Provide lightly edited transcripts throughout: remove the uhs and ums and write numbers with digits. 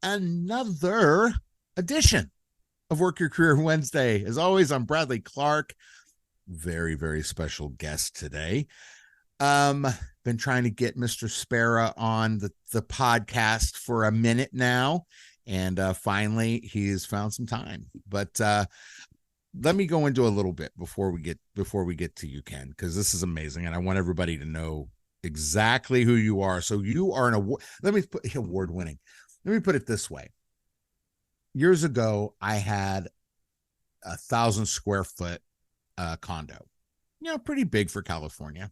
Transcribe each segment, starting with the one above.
another edition of Work Your Career Wednesday. As always, I'm Bradley Clark. Very, very special guest today. Been trying to get Mr. Spera on the podcast for a minute now, and finally he's found some time. But let me go into a little bit before we get to you, Ken, because this is amazing, and I want everybody to know exactly who you are. So you are an award. Let me put award winning. Let me put it this way. Years ago, I had 1,000 square foot condo, pretty big for California.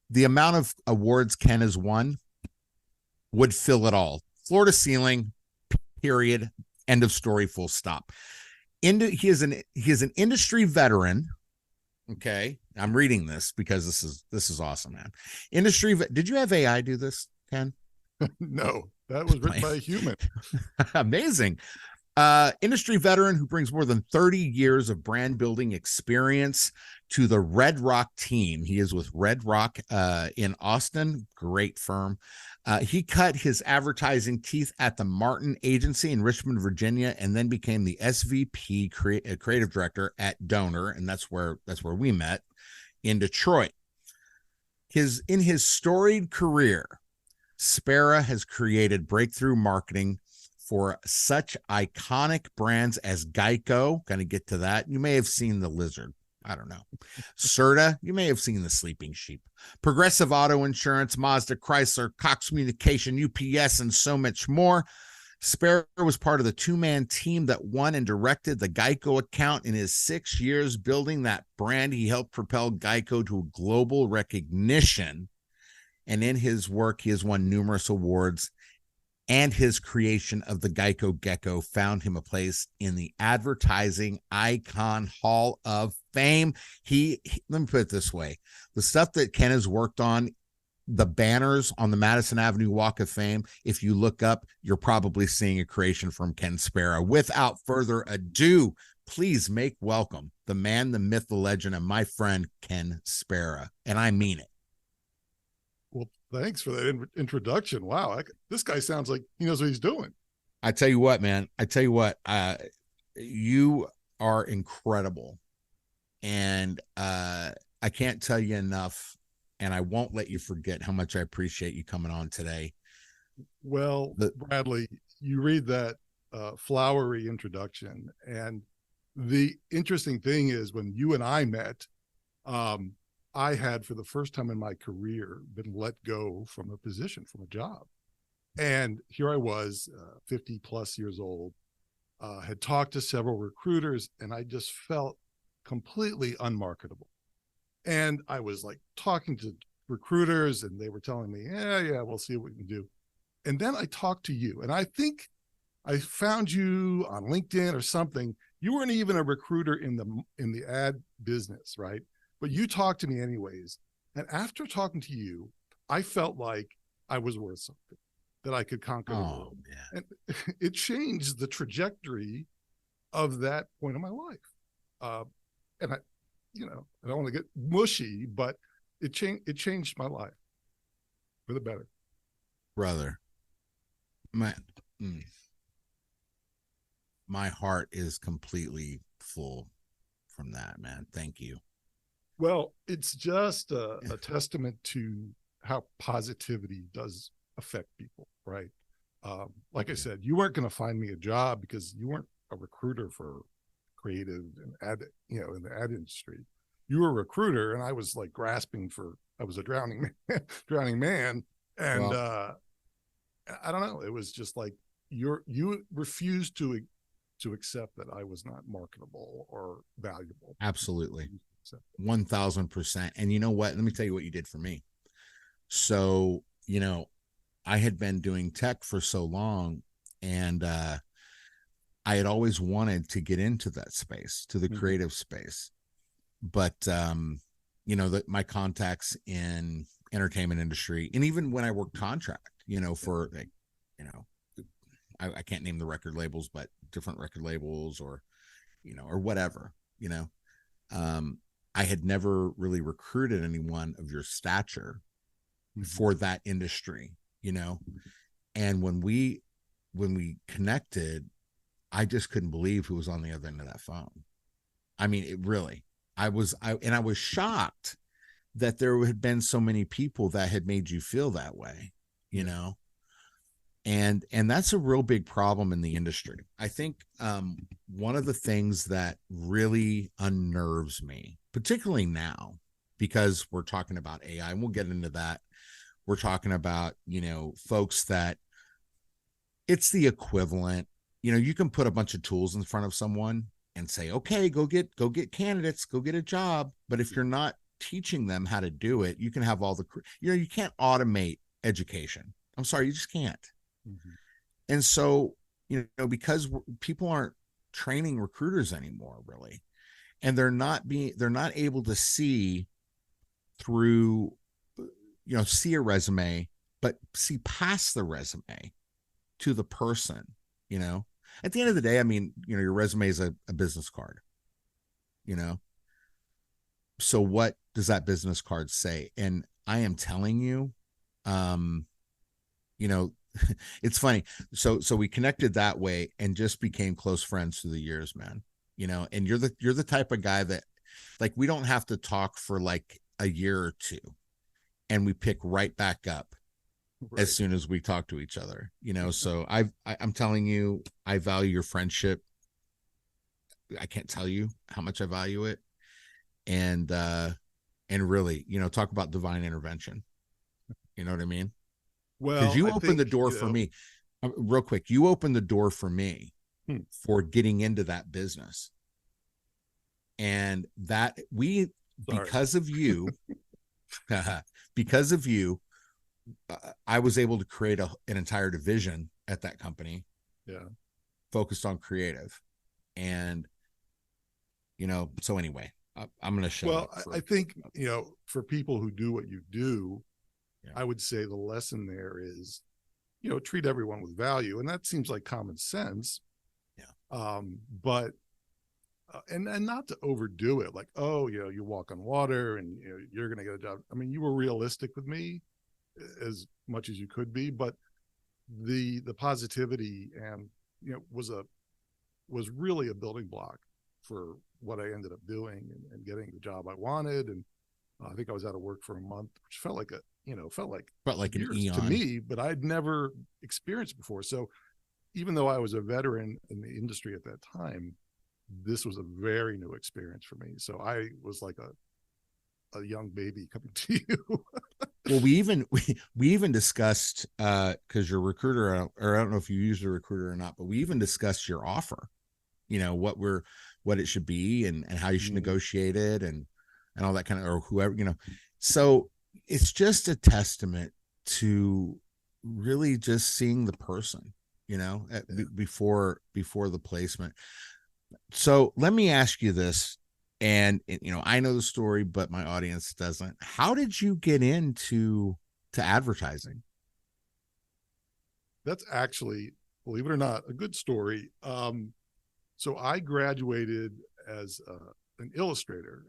The amount of awards Ken has won would fill it all. Floor to ceiling, period. End of story, full stop. He is an industry veteran. Okay. I'm reading this because this is awesome, man. Did you have AI do this, Ken? No, that was written by a human. Amazing. Industry veteran who brings more than 30 years of brand building experience to the Redroc team. He is with Redroc in Austin. Great firm. He cut his advertising teeth at the Martin Agency in Richmond, Virginia, and then became the SVP creative director at Donor, and that's where we met, in Detroit. In his storied career, Spera has created breakthrough marketing for such iconic brands as GEICO. Going to get to that. You may have seen the lizard. I don't know. Serta. You may have seen the sleeping sheep. Progressive Auto Insurance, Mazda, Chrysler, Cox Communications, UPS, and so much more. Spera was part of the two-man team that won and directed the GEICO account. In his 6 years building that brand, he helped propel GEICO to global recognition. And in his work, he has won numerous awards, and his creation of the GEICO Gecko found him a place in the Advertising Icon Hall of Fame. Let me put it this way. The stuff that Ken has worked on, the banners on the Madison Avenue Walk of Fame, if you look up, you're probably seeing a creation from Ken Spera. Without further ado, please make welcome the man, the myth, the legend, and my friend, Ken Spera. And I mean it. Well, thanks for that introduction. Wow, this guy sounds like he knows what he's doing. I tell you what, man. You are incredible, and I can't tell you enough, and I won't let you forget how much I appreciate you coming on today. Well, Bradley, you read that flowery introduction, and the interesting thing is when you and I met, I had, for the first time in my career, been let go from a position, from a job. And here I was, 50 plus years old, had talked to several recruiters, and I just felt completely unmarketable. And I was like talking to recruiters, and they were telling me, yeah, we'll see what we can do. And then I talked to you, and I think I found you on LinkedIn or something. You weren't even a recruiter in the ad business, right? But you talked to me anyways. And after talking to you, I felt like I was worth something, that I could conquer the world. Man. And it changed the trajectory of that point in my life. And I don't want to get mushy, but it changed my life for the better. Brother, my heart is completely full from that, man. Thank you. Well, it's just a testament to how positivity does affect people, right? Like I said, you weren't going to find me a job because you weren't a recruiter for creative and ad, in the ad industry. You were a recruiter, and I was like I was a drowning man. And I don't know. It was just like you refused to accept that I was not marketable or valuable. Absolutely. 1,000%. And you know what? Let me tell you what you did for me. So, I had been doing tech for so long, and I had always wanted to get into that space, to the creative space. But, my contacts in entertainment industry, and even when I worked contract, for I can't name the record labels, but different record labels or whatever, I had never really recruited anyone of your stature for that industry, and when we when we connected, I just couldn't believe who was on the other end of that phone. I mean, it really, I was shocked that there had been so many people that had made you feel that way, you know? And that's a real big problem in the industry. I think one of the things that really unnerves me, particularly now, because we're talking about AI, and we'll get into that. We're talking about, you know, folks that it's the equivalent. You know, you can put a bunch of tools in front of someone and say, okay, go get candidates, go get a job. But if you're not teaching them how to do it, you can have all the, you know, you can't automate education. I'm sorry, you just can't. Mm-hmm. And so, you know, because people aren't training recruiters anymore, really, and they're not able to see through, you know, see a resume, but see past the resume to the person. You know, at the end of the day, I mean, you know, your resume is a business card, you know. So what does that business card say? And I am telling you, you know, it's funny. So we connected that way and just became close friends through the years, man. You know, and you're the type of guy that, like, we don't have to talk for like a year or two, and we pick right back up as soon as we talk to each other. You know, so I'm telling you, I value your friendship. I can't tell you how much I value it, and really, you know, talk about divine intervention. You know what I mean? Well, because you opened the door for me. Real quick, you opened the door for me for getting into that business, and that because of you, I was able to create an entire division at that company, focused on creative, and you know. So anyway, I'm going to show. Well, I think, you know, for people who do what you do, I would say the lesson there is, you know, treat everyone with value. And that seems like common sense. Yeah. But, and not to overdo it, like, oh, you know, you walk on water and, you know, you're going to get a job. I mean, you were realistic with me as much as you could be, but the positivity and, you know, was really a building block for what I ended up doing and getting the job I wanted. And I think I was out of work for a month, which felt like an eon to me, but I'd never experienced before. So even though I was a veteran in the industry at that time, this was a very new experience for me. So I was like a young baby coming to you. Well, we even discussed, because your recruiter, or I don't know if you used a recruiter or not, but we even discussed your offer, you know, what it should be and how you should negotiate it and all that kind of, or whoever, you know. So it's just a testament to really just seeing the person, you know, before the placement. So let me ask you this, and you know, I know the story, but my audience doesn't. How did you get into advertising? That's actually, believe it or not, a good story. So I graduated as an illustrator,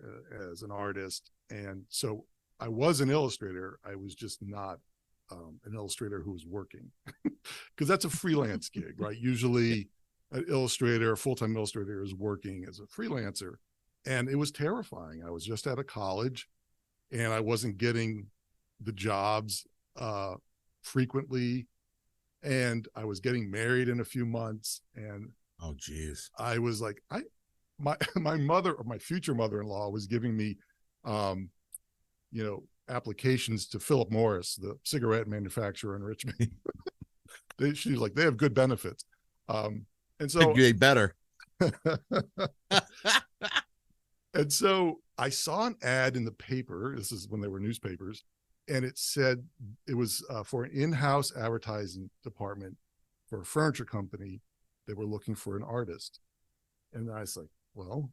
as an artist, and so I was an illustrator. I was just not an illustrator who was working, because that's a freelance gig, right? Usually an illustrator, a full-time illustrator, is working as a freelancer. And it was terrifying. I was just out of college and I wasn't getting the jobs frequently. And I was getting married in a few months. And oh, geez. I was like, my mother, or my future mother-in-law, was giving me, you know, applications to Philip Morris, the cigarette manufacturer in Richmond. She's like, they have good benefits. And so they better. And so I saw an ad in the paper. This is when there were newspapers, and it said it was for an in-house advertising department for a furniture company. They were looking for an artist. And I was like, well,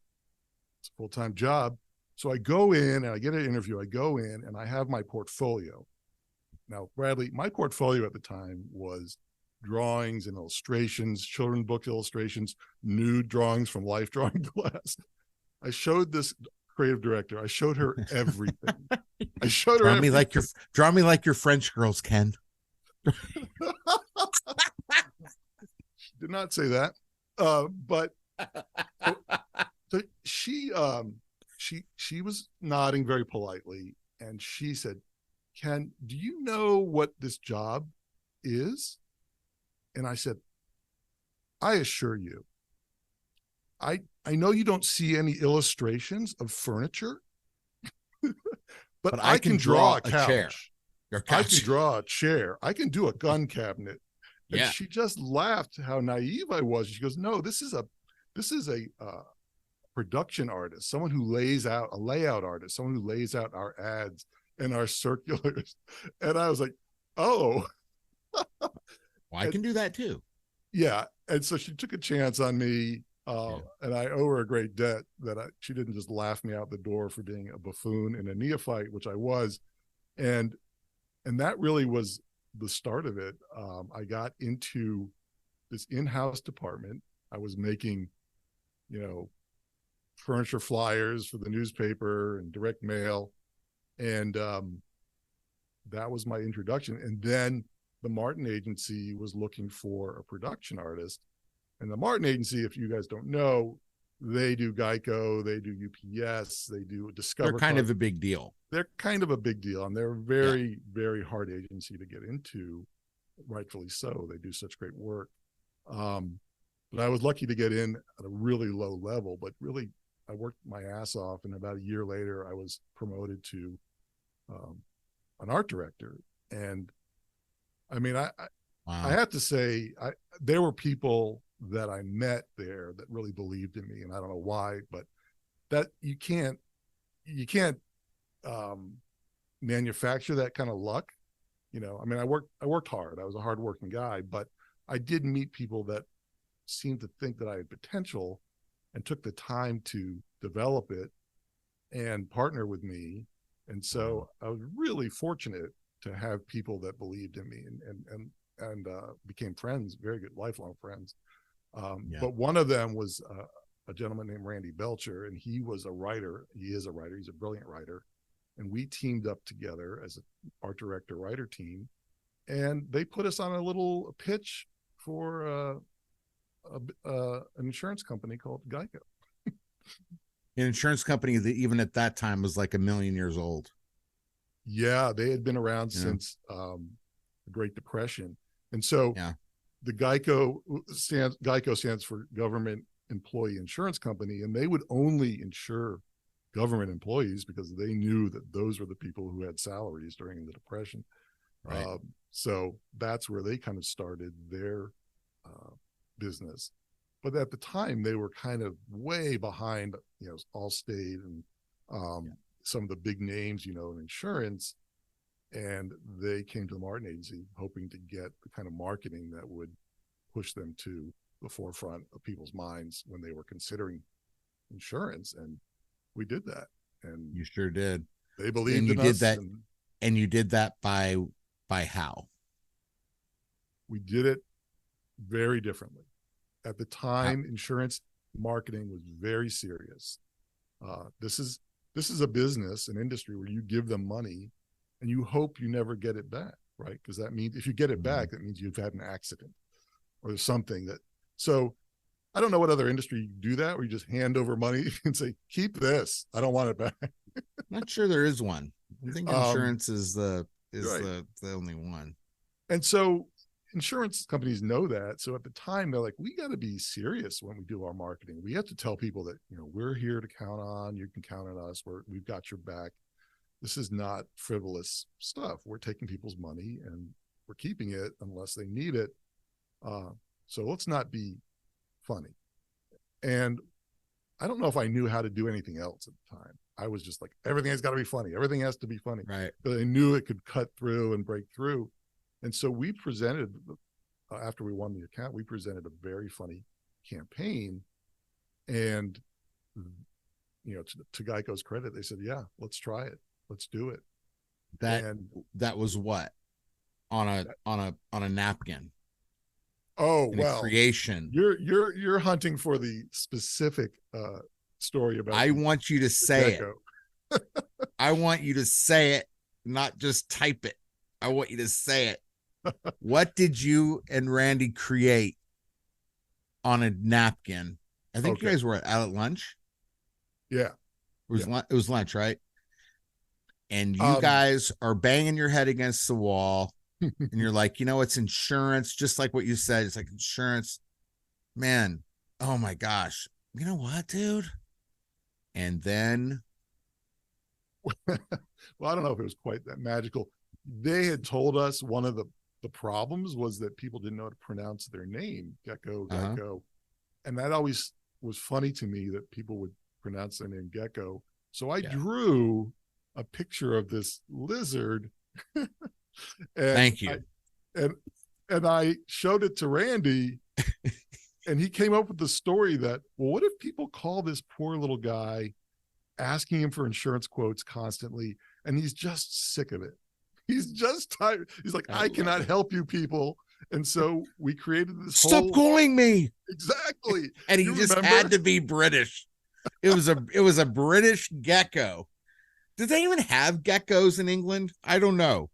it's a full-time job. So I go in and I get an interview. I go in and I have my portfolio. Now, Bradley, my portfolio at the time was drawings and illustrations, children's book illustrations, nude drawings from Life Drawing Class. I showed this creative director. I showed her everything. I showed her everything. Draw me like your French girls, Ken. not say that. But so she was nodding very politely, and she said, "Ken, do you know what this job is?" And I said, "I assure you, I know you don't see any illustrations of furniture, but I can draw a couch. Chair. I can draw a chair. I can do a gun cabinet." And yeah. she just laughed how naive I was. She goes, "No, this is a production artist, someone who lays out, a layout artist, someone who lays out our ads and our circulars." And I was like, "Oh." Well, I can do that too. Yeah. And so she took a chance on me. And I owe her a great debt that she didn't just laugh me out the door for being a buffoon and a neophyte, which I was. And that really was the start of it. I got into this in-house department. I was making, furniture flyers for the newspaper and direct mail. And that was my introduction. And then the Martin Agency was looking for a production artist. And the Martin Agency, if you guys don't know, they do GEICO, they do UPS, they do Discover. They're kind of a big deal. They're kind of a big deal. And they're a very, very hard agency to get into, rightfully so. They do such great work. But I was lucky to get in at a really low level, but really I worked my ass off. And about a year later, I was promoted to an art director. And I mean, I have to say, there were people that I met there that really believed in me, and I don't know why, but that you can't manufacture that kind of luck. I mean, I worked hard. I was a hardworking guy, but I did meet people that seemed to think that I had potential and took the time to develop it and partner with me. And so I was really fortunate to have people that believed in me and became friends, very good lifelong friends. But one of them was a gentleman named Randy Belcher, and he was a writer. He is a writer. He's a brilliant writer. And we teamed up together as an art director writer team. And they put us on a little pitch for an insurance company called GEICO. An insurance company that even at that time was like 1 million years old. Yeah, they had been around since the Great Depression. And so the GEICO stands for Government Employee Insurance Company, and they would only insure government employees because they knew that those were the people who had salaries during the Depression. Right. So that's where they kind of started their business. But at the time, they were kind of way behind, Allstate and some of the big names, in insurance. And they came to the Martin Agency hoping to get the kind of marketing that would push them to the forefront of people's minds when they were considering insurance. And we did that. And you sure did. They believed in us. And you did that by how? We did it very differently. At the time, insurance marketing was very serious. This is a business, an industry where you give them money and you hope you never get it back, right? Because that means if you get it back, that means you've had an accident or there's something that. So I don't know what other industry you do that, where you just hand over money and say, "Keep this. I don't want it back." Not sure there is one. I think insurance is the only one. And so insurance companies know that. So at the time, they're like, "We got to be serious when we do our marketing. We have to tell people that, we're here to count on. You can count on us. We've got your back. This is not frivolous stuff. We're taking people's money and we're keeping it unless they need it. So let's not be funny." And I don't know if I knew how to do anything else at the time. I was just like, everything has got to be funny. Everything has to be funny. Right. But I knew it could cut through and break through. And so we presented, after we won the account, we presented a very funny campaign. And, to GEICO's credit, they said, "Yeah, let's try it. Let's do it." That was what? On a napkin. Oh, well, creation. You're hunting for the specific story about. I want you to say it. I want you to say it, not just type it. I want you to say it. What did you and Randy create on a napkin. I think Okay. you guys were out at lunch. Yeah. It was lunch, right? And you Um, guys are banging your head against the wall, and you're like, it's insurance, just like what you said. It's like insurance, man. Oh my gosh. You know what, dude? And then, well, I don't know if it was quite that magical. They had told us one of the problems was that people didn't know how to pronounce their name, Gecko, Gecko. And that always was funny to me that people would pronounce their name Gecko. So I drew a picture of this lizard. And thank you. And I showed it to Randy, and he came up with the story that, well, what if people call this poor little guy asking him for insurance quotes constantly, and he's just sick of it. He's just tired. He's like, I cannot help you people. And so we created this Stop calling me. Exactly. And he just had to be British. It was a British gecko. Did they even have geckos in England? I don't know.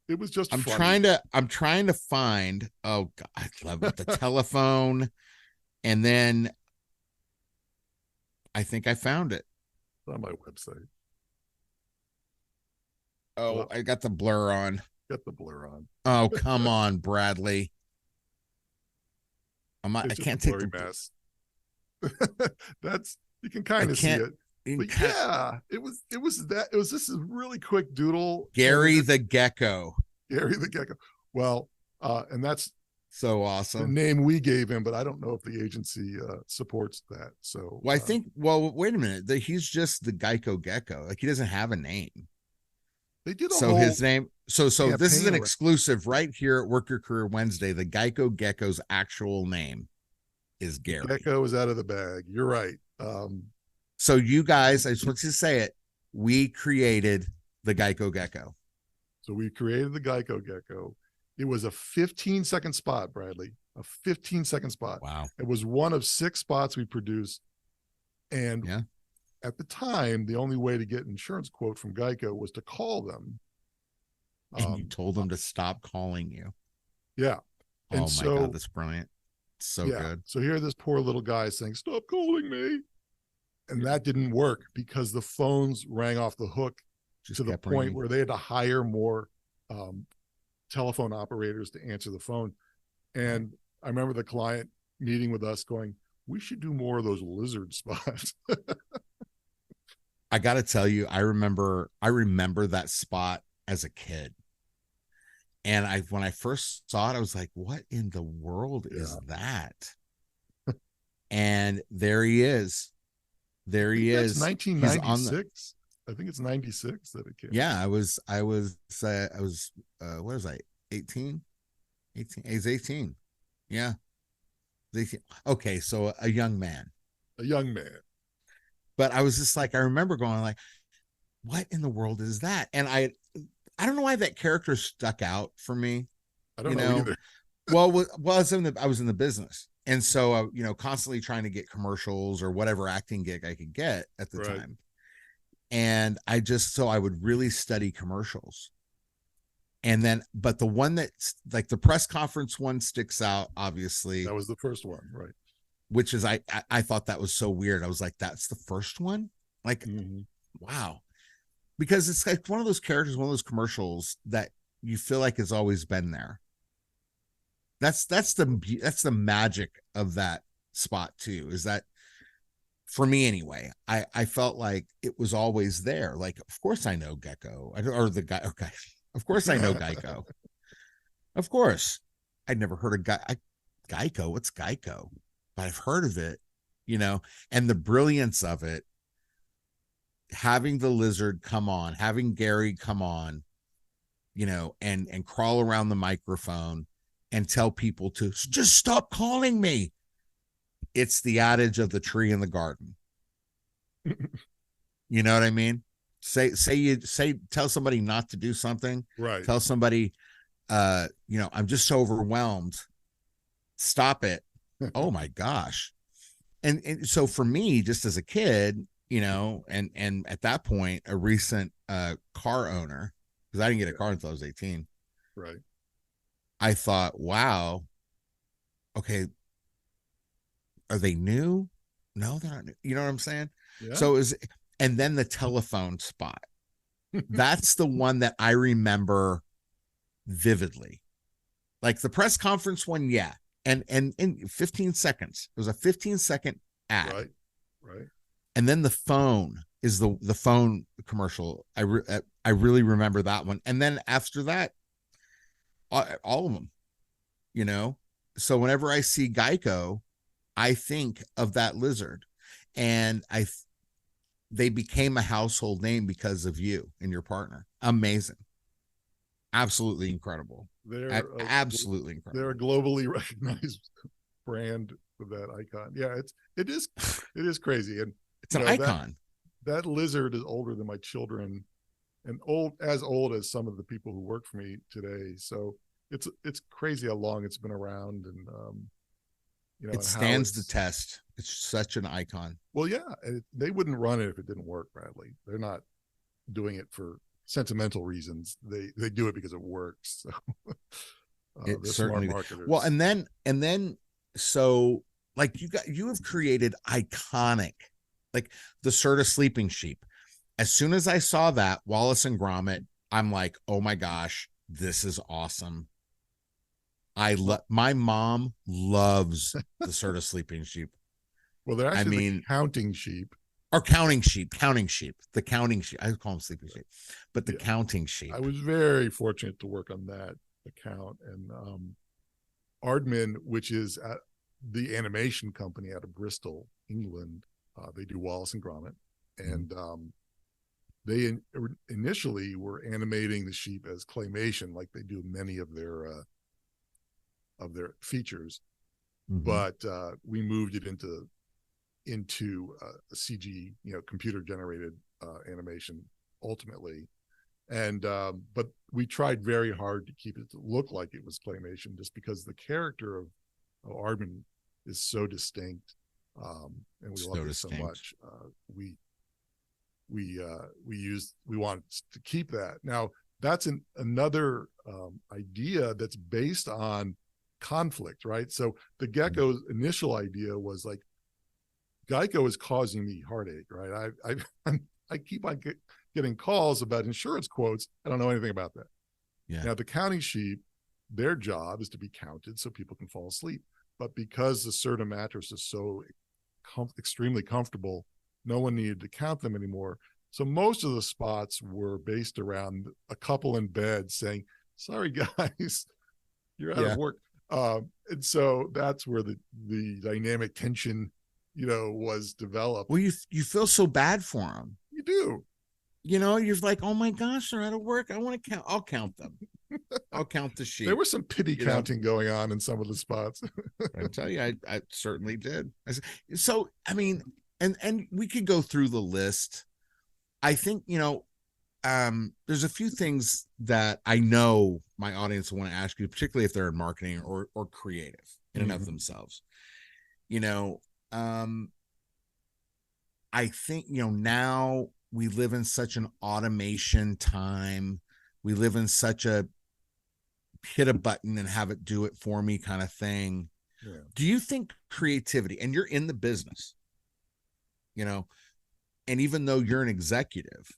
It was just I'm trying to find, oh God, I love it, the telephone. And then I think I found it. It's on my website. Oh, well, I got the blur on. Got the blur on. Oh, come on, Bradley. I can't take the mess. That's, you can kind of see it. But yeah, it was this is really quick doodle. Gary the Gecko. Gary the Gecko. Well, and that's so awesome. The name we gave him, but I don't know if the agency supports that. So, well, I think, well, wait a minute. He's just the GEICO Gecko. Like, he doesn't have a name. They did his name. So this is an exclusive right here at Work Your Career Wednesday. The GEICO Gecko's actual name is Gary. Gecko is out of the bag. You're right. So you guys, I just want to say it. We created the GEICO Gecko. So we created the GEICO Gecko. It was a 15-second spot, Bradley. A 15-second spot. Wow. It was one of 6 spots we produced. And at the time, the only way to get an insurance quote from GEICO was to call them. And you told them to stop calling you. Yeah. And my God, that's brilliant. So good. So here this poor little guy saying, stop calling me. And that didn't work because the phones rang off the hook to the point where they had to hire more telephone operators to answer the phone. And I remember the client meeting with us going, we should do more of those lizard spots. I got to tell you, I remember that spot as a kid. And when I first saw it, I was like, what in the world is that? And there he is. There he is. 1996. I think it's 96 that it came. Yeah, I was what was I? 18? 18. I was 18. Yeah. 18. Okay, so a young man. But I was just like, I remember going like, what in the world is that? And I don't know why that character stuck out for me. I don't know either. well, I was in the business. And so, constantly trying to get commercials or whatever acting gig I could get at the time. And I would really study commercials. And then, but the one that's like the press conference one sticks out, obviously. That was the first one, right? Which is, I thought that was so weird. I was like, that's the first one? Like, wow. Because it's like one of those characters, one of those commercials that you feel like has always been there. That's the magic of that spot too, is that for me anyway, I felt like it was always there. Like, of course I know Gecko or the guy. Okay. Of course I know GEICO. Of course. I'd never heard of GEICO. What's GEICO? But I've heard of it, and the brilliance of it, having the lizard come on, having Gary come on, and crawl around the microphone and tell people to just stop calling me. It's the adage of the tree in the garden. You know what I mean? Tell somebody not to do something. Right. Tell somebody, I'm just so overwhelmed. Stop it. Oh my gosh. And so for me, just as a kid, and at that point, a recent car owner, because I didn't get a car until I was 18. Right. I thought, wow, okay, are they new? No, they're not new. You know what I'm saying? Yeah. So and then the telephone spot. That's the one that I remember vividly. Like the press conference one, yeah. And in 15 seconds. It was a 15-second ad. Right. And then the phone is the phone commercial. I really remember that one. And then after that, all of them, you know. So whenever I see GEICO, I think of that lizard, and they became a household name because of you and your partner. Amazing, absolutely incredible. Absolutely incredible. They're a globally recognized brand with that icon. Yeah, it is crazy, and it's an icon. That lizard is older than my children, and as old as some of the people who work for me today. So it's crazy how long it's been around, and it stands the test. It's such an icon. Well, yeah, they wouldn't run it if it didn't work, Bradley. They're not doing it for sentimental reasons. They do it because it works. So it certainly marketers. Well, and then so like you have created iconic, like the Serta sleeping sheep. As soon as I saw that Wallace and Gromit, I'm like, oh my gosh, this is awesome. My mom loves the Serta sleeping sheep. Well, they're actually the counting sheep. Or counting sheep. The counting sheep. I call them sleeping sheep, but the counting sheep. I was very fortunate to work on that account. And Aardman, which is the animation company out of Bristol, England, they do Wallace and Gromit. And they initially were animating the sheep as claymation, like they do many of their features. But we moved it into a CG, computer generated animation ultimately. And but we tried very hard to keep it to look like it was claymation, just because the character of Aardman is so distinct, and we love it so much. We wanted to keep that. Now that's another idea that's based on conflict, right? So the gecko's initial idea was like, GEICO is causing me heartache, right? I keep on getting calls about insurance quotes. I don't know anything about that. Yeah. Now the counting sheep, their job is to be counted so people can fall asleep. But because the Serta mattress is so extremely comfortable, no one needed to count them anymore. So most of the spots were based around a couple in bed saying, "Sorry guys, you're out of work." And so that's where the dynamic tension, was developed. Well, you feel so bad for them. You do. You're like, oh my gosh, they're out of work. I want to count. I'll count them. I'll count the sheep. There was some pity counting going on in some of the spots. I tell you, I certainly did. So, I mean, and we could go through the list. I think, there's a few things that I know my audience will want to ask you, particularly if they're in marketing or creative in and of themselves. I think, now we live in such an automation time. We live in such a hit a button and have it do it for me kind of thing. Yeah. Do you think creativity, and you're in the business, and even though you're an executive,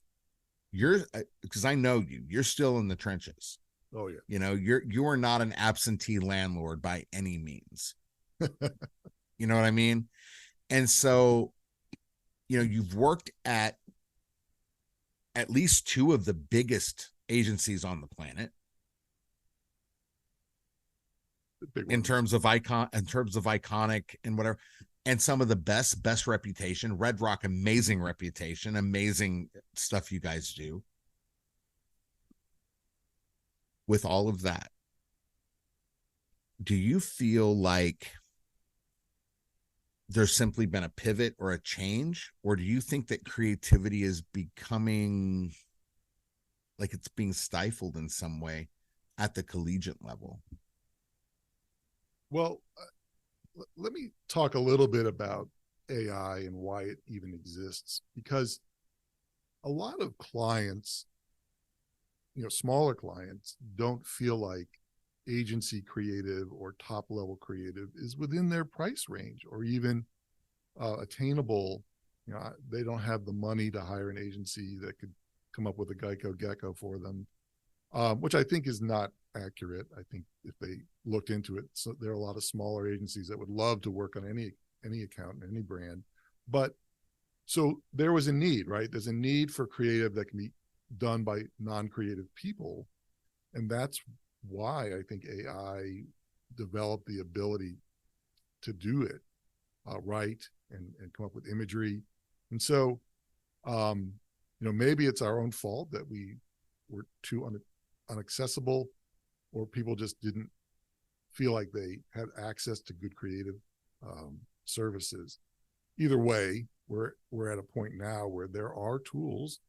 because I know you're still in the trenches. Oh yeah. You are not an absentee landlord by any means. You know what I mean? And so, you've worked at least two of the biggest agencies on the planet in terms of iconic and whatever, and some of the best reputation. Redroc, amazing reputation, amazing stuff you guys do. With all of that, do you feel like there's simply been a pivot or a change, or do you think that creativity is becoming like it's being stifled in some way at the collegiate level? Well, let me talk a little bit about AI and why it even exists, because a lot of clients, smaller clients, don't feel like agency creative or top level creative is within their price range or even attainable. You know, they don't have the money to hire an agency that could come up with a GEICO Gecko for them, which I think is not accurate. I think if they looked into it, so there are a lot of smaller agencies that would love to work on any account and any brand. But so there was a need, right? There's a need for creative that can be done by non-creative people. And that's why I think AI developed the ability to do it right and come up with imagery. And so, maybe it's our own fault that we were too inaccessible, or people just didn't feel like they had access to good creative services. Either way, we're at a point now where there are tools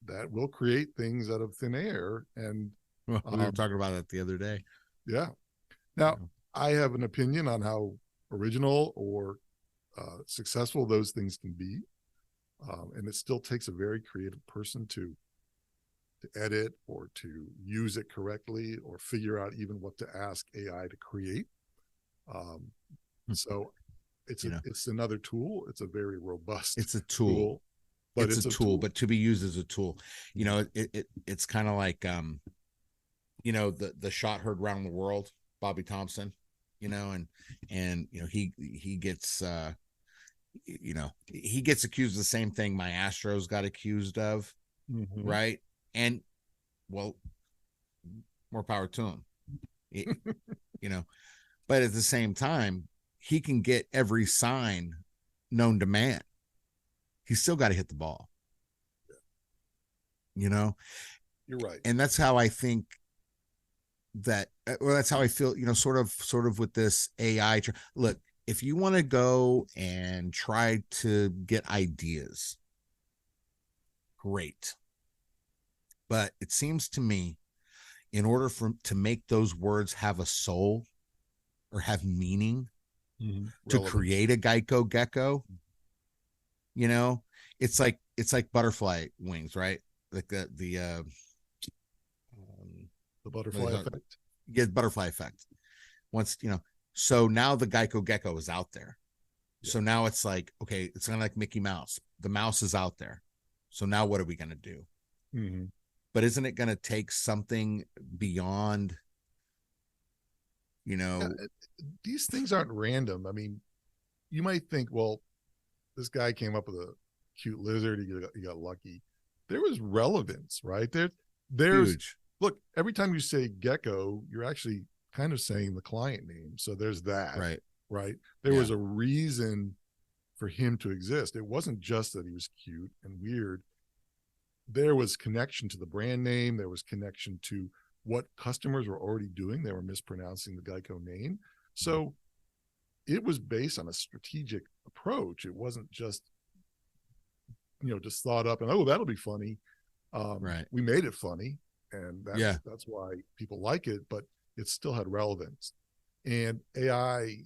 that will create things out of thin air. And we were talking about that the other day. Yeah. Now, I have an opinion on how original or successful those things can be. And it still takes a very creative person to edit or to use it correctly or figure out even what to ask AI to create. So it's another tool. It's a very robust. It's a tool, but it's a tool, but to be used as a tool. It's kind of like the shot heard around the world, Bobby Thompson. And he gets he gets accused of the same thing my Astros got accused of, right? And well, more power to him, but at the same time, he can get every sign known to man. He's still got to hit the ball. You're right. And that's how I think that's how I feel, sort of with this AI. Look, if you want to go and try to get ideas, great. But it seems to me, in order to make those words have a soul or have meaning, to create a GEICO Gecko, it's like butterfly wings, right? Like the butterfly effect. Yeah, butterfly effect. Once, so now the GEICO Gecko is out there. Yeah. So now it's like, okay, it's kind of like Mickey Mouse. The mouse is out there. So now what are we going to do? But isn't it going to take something beyond, these things aren't random. I mean, you might think, well, this guy came up with a cute lizard. He got lucky. There was relevance, right? There's huge. Look, every time you say gecko, you're actually kind of saying the client name. So there's that, right? There was a reason for him to exist. It wasn't just that he was cute and weird. There was connection to the brand name. There was connection to what customers were already doing. They were mispronouncing the GEICO name. So it was based on a strategic approach. It wasn't just, just thought up and, that'll be funny. We made it funny. And that's why people like it, but it still had relevance. And AI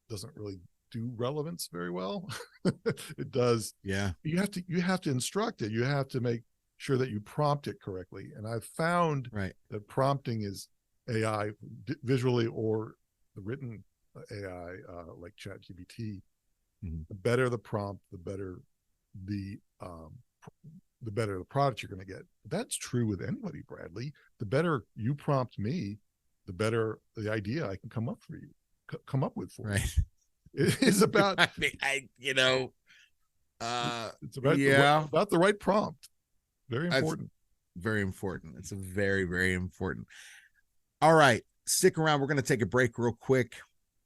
doesn't really do relevance very well. It does. Yeah. You have to instruct it. You have to make sure that you prompt it correctly. And I've found that prompting is AI visually or the written AI like ChatGPT. The better the prompt, the better the product you're going to get. That's true with anybody, Bradley. The better you prompt me, the better the idea I can come up with for you. It is about, it's about the right prompt. Very important. Very important. It's a very, very important. All right. Stick around. We're going to take a break real quick.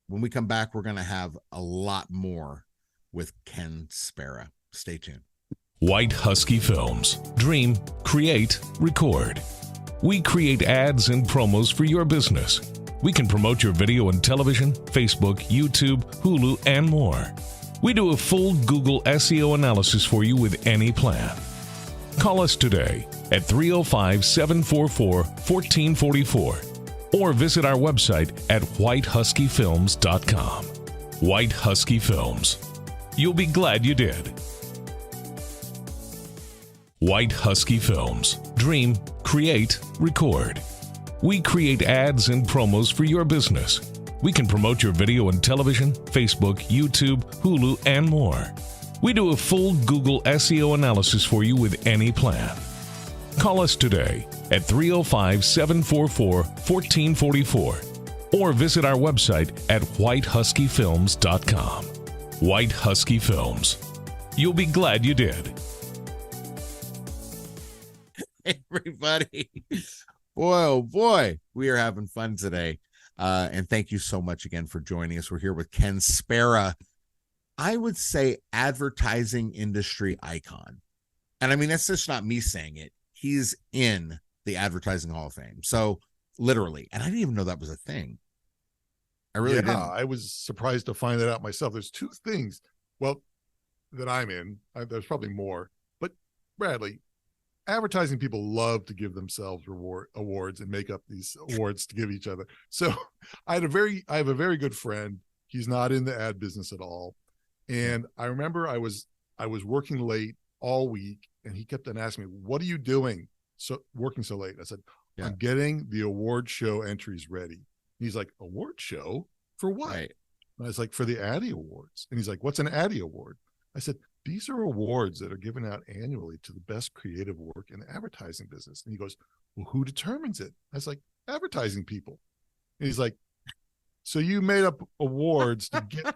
When we come back, we're going to have a lot more with Ken Spera. Stay tuned. White Husky Films. Dream, create, record. We create ads and promos for your business. We can promote your video on television, Facebook, YouTube, Hulu, and more. We do a full Google SEO analysis for you with any plan. Call us today at 305-744-1444 or visit our website at whitehuskyfilms.com. White Husky Films. You'll be glad you did. White Husky Films. Dream, create, record. We create ads and promos for your business. We can promote your video on television, Facebook, YouTube, Hulu, and more. We do a full Google SEO analysis for you with any plan. Call us today at 305-744-1444 or visit our website at whitehuskyfilms.com. White Husky Films. You'll be glad you did. Everybody, boy, oh boy, we are having fun today. And thank you so much again for joining us. We're here with Ken Spera, I would say advertising industry icon. And I mean, that's just not me saying it. He's in the Advertising Hall of Fame. So literally, and I didn't even know that was a thing. I really didn't. I was surprised to find that out myself. There's two things, well, that I'm in. There's probably more, but Bradley, advertising people love to give themselves awards and make up these awards to give each other. So I have a very good friend. He's not in the ad business at all. And I remember I was working late all week, and he kept on asking me, "What are you doing? So working so late?" I said, "I'm getting the award show entries ready." And he's like, "Award show for what?" Right. And I was like, "For the Addy Awards." And he's like, "What's an Addy Award?" I said, "These are awards that are given out annually to the best creative work in the advertising business." And he goes, "Well, who determines it?" I was like, "Advertising people." And he's like, "So you made up awards to get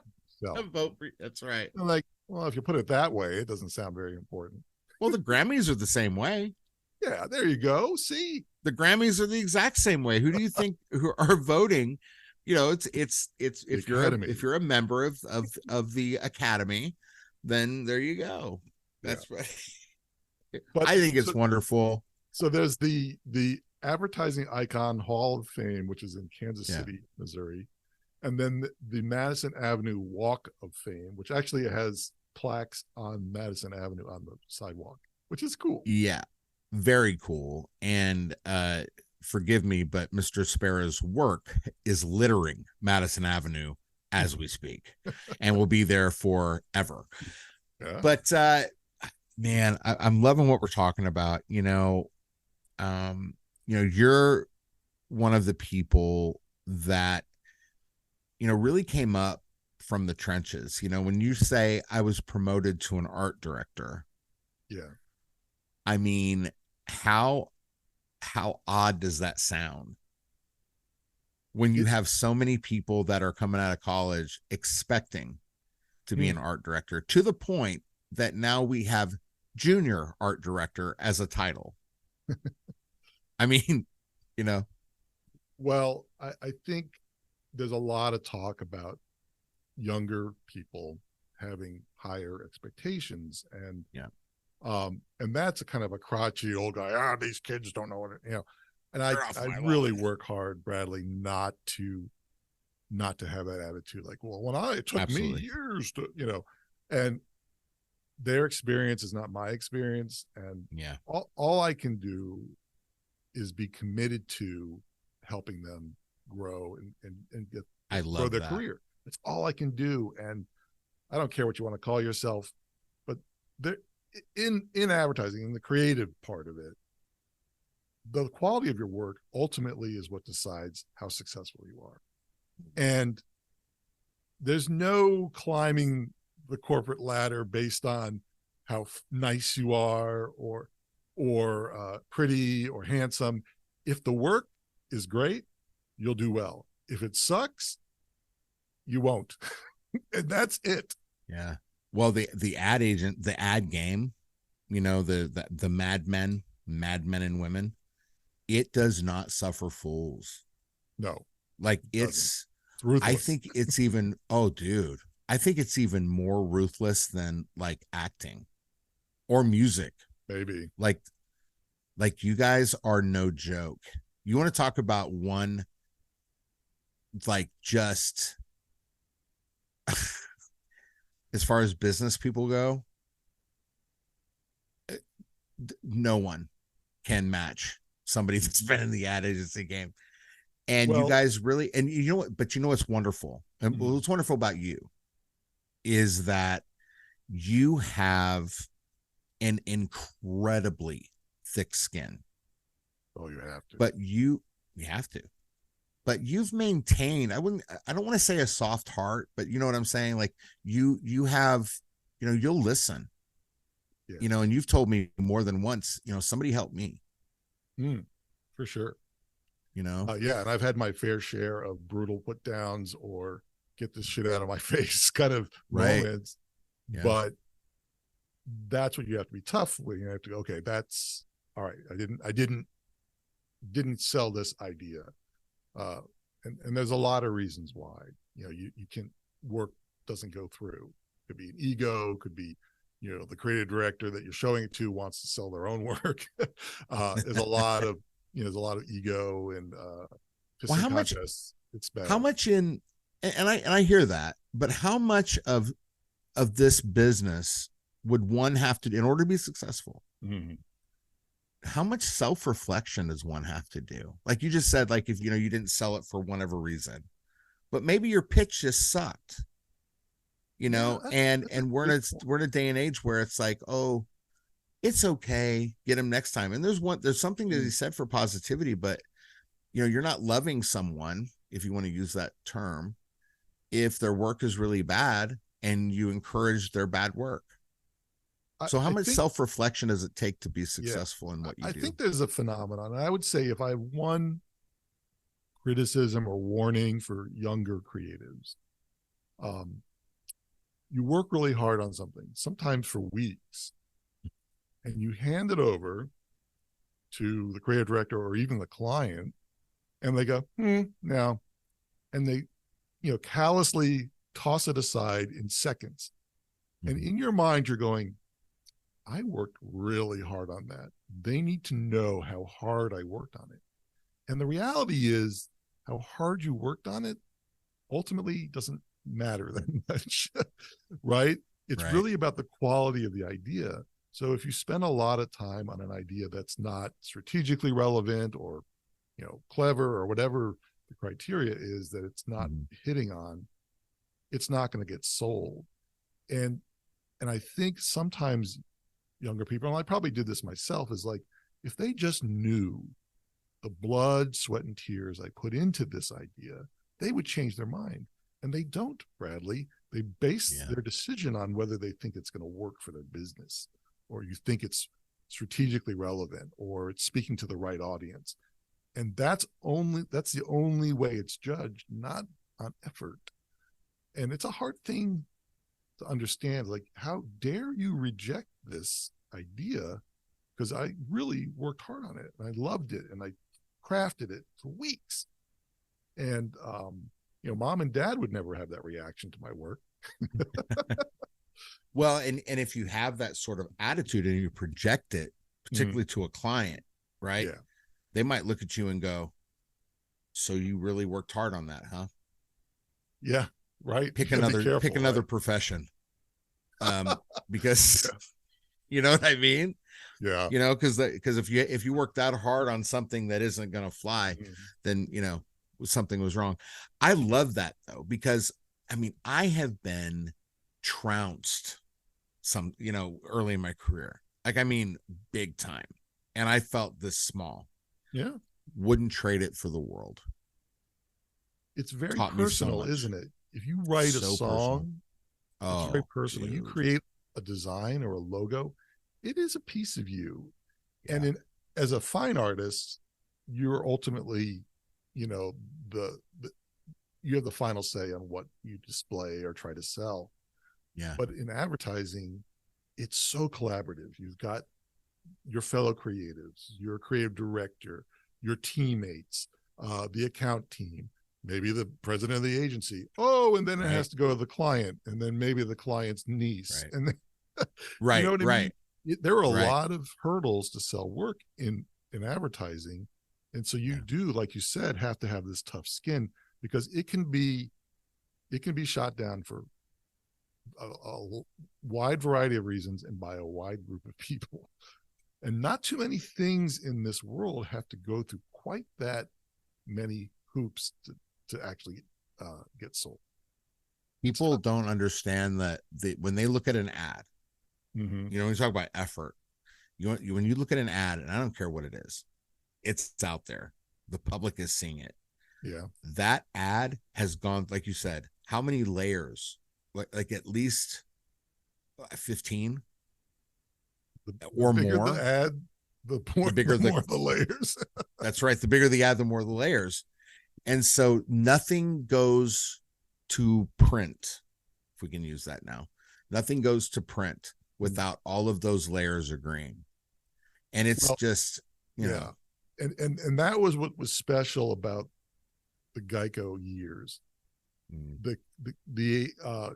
vote for, that's right." I'm like, well, if you put it that way, it doesn't sound very important. Well, the Grammys are the same way. Yeah, there you go. See, the Grammys are the exact same way. Who do you think who are voting? You know, it's if you're a member of the Academy, then there you go. That's right. But I think it's wonderful. So there's the Advertising Icon Hall of Fame, which is in Kansas City, Missouri. And then the Madison Avenue Walk of Fame, which actually has plaques on Madison Avenue on the sidewalk, which is cool. Yeah, very cool. And forgive me, but Mr. Spera's work is littering Madison Avenue as we speak and will be there forever. Yeah. But man, I'm loving what we're talking about. You're one of the people that really came up from the trenches. When you say I was promoted to an art director, I mean, how odd does that sound when you have so many people that are coming out of college expecting to be an art director, to the point that now we have junior art director as a title? I mean, well, I think there's a lot of talk about younger people having higher expectations, and and that's a kind of a crotchety old guy. These kids don't know what and I really work hard, Bradley, not to have that attitude. Like, well, it took me years to, and their experience is not my experience, and all I can do is be committed to helping them grow and grow their career. That's all I can do. And I don't care what you want to call yourself, but in advertising, in the creative part of it, the quality of your work ultimately is what decides how successful you are. And there's no climbing the corporate ladder based on how nice you are or pretty or handsome. If the work is great, you'll do well. If it sucks, you won't. And that's it. Yeah. Well, the ad agent, the ad game, the madmen and women, it does not suffer fools. No. Like it's ruthless. I think it's even, I think it's even more ruthless than like acting or music. Maybe. Like you guys are no joke. You want to talk about one, like, just as far as business people go, no one can match somebody that's been in the ad agency game. And you guys really, and you know what, but you know what's wonderful, and what's wonderful about you is that you have an incredibly thick skin. Oh, you have to. But you You have to. But you've maintained, I don't want to say a soft heart, but you know what I'm saying? Like you have, you'll listen, Yeah. and you've told me more than once, somebody helped me. For sure. Yeah. And I've had my fair share of brutal put downs or get this shit out of my face kind of moments. Yeah. But that's what you have to be tough with. You have to go, okay, that's all right. I didn't sell this idea. And there's a lot of reasons why, you can work doesn't go through. Could be an ego, could be, the creative director that you're showing it to wants to sell their own work. There's a lot of, there's a lot of ego and how much, it's bad. how much and I hear that, but how much of this business would one have to, in order to be successful? Mm-hmm. How much self-reflection does one have to do? Like you just said, like if you didn't sell it for whatever reason, but maybe your pitch just sucked, and we're in a day and age where it's like, oh, it's okay, get him next time. And there's something that he said for positivity, but you're not loving someone, if you want to use that term, if their work is really bad and you encourage their bad work. So how much self-reflection does it take to be successful in what you do? I think there's a phenomenon. I would say if I have one criticism or warning for younger creatives, you work really hard on something, sometimes for weeks, and you hand it over to the creative director or even the client, and they go, no. And they, callously toss it aside in seconds. Mm-hmm. And in your mind, you're going, I worked really hard on that. They need to know how hard I worked on it. And the reality is how hard you worked on it ultimately doesn't matter that much, right? It's really about the quality of the idea. So if you spend a lot of time on an idea that's not strategically relevant or, clever or whatever the criteria is that it's not hitting on, it's not going to get sold. And I think sometimes younger people, and I probably did this myself, is like, if they just knew the blood, sweat, and tears I put into this idea, they would change their mind. And they don't, Bradley. They base their decision on whether they think it's going to work for their business, or you think it's strategically relevant, or it's speaking to the right audience. And that's the only way it's judged, not on effort. And it's a hard thing to understand. Like, how dare you reject this idea? Because I really worked hard on it, and I loved it, and I crafted it for weeks. And mom and dad would never have that reaction to my work. Well, and if you have that sort of attitude and you project it, particularly to a client, right? Yeah. They might look at you and go, so you really worked hard on that, huh? Yeah. Right. Pick another profession. Because you know what I mean? Yeah. Because if you work that hard on something that isn't going to fly, then, something was wrong. I love that though, because I have been trounced early in my career, big time. And I felt this small. Yeah. Wouldn't trade it for the world. It's very personal, isn't it? If you write a song, it's very personal. Dude. You create a design or a logo, it is a piece of you. Yeah. And as a fine artist, you're ultimately, you have the final say on what you display or try to sell. Yeah. But in advertising, it's so collaborative. You've got your fellow creatives, your creative director, your teammates, the account team, maybe the president of the agency. Oh, and then it has to go to the client, and then maybe the client's niece. Right. And then, right, you know what I mean? There are a lot of hurdles to sell work in advertising. And so you do, like you said, have to have this tough skin, because it can be shot down for a wide variety of reasons and by a wide group of people. And not too many things in this world have to go through quite that many hoops to actually get sold. People don't understand that when they look at an ad, when you talk about effort, when you look at an ad, and I don't care what it is, it's out there. The public is seeing it. Yeah. That ad has gone, like you said, how many layers? Like at least 15 or bigger more. The ad, the bigger the more the layers. That's right. The bigger the ad, the more the layers. And so nothing goes to print, if we can use that now. Nothing goes to print without all of those layers agreeing. And it's just, you know. And that was what was special about the GEICO years. The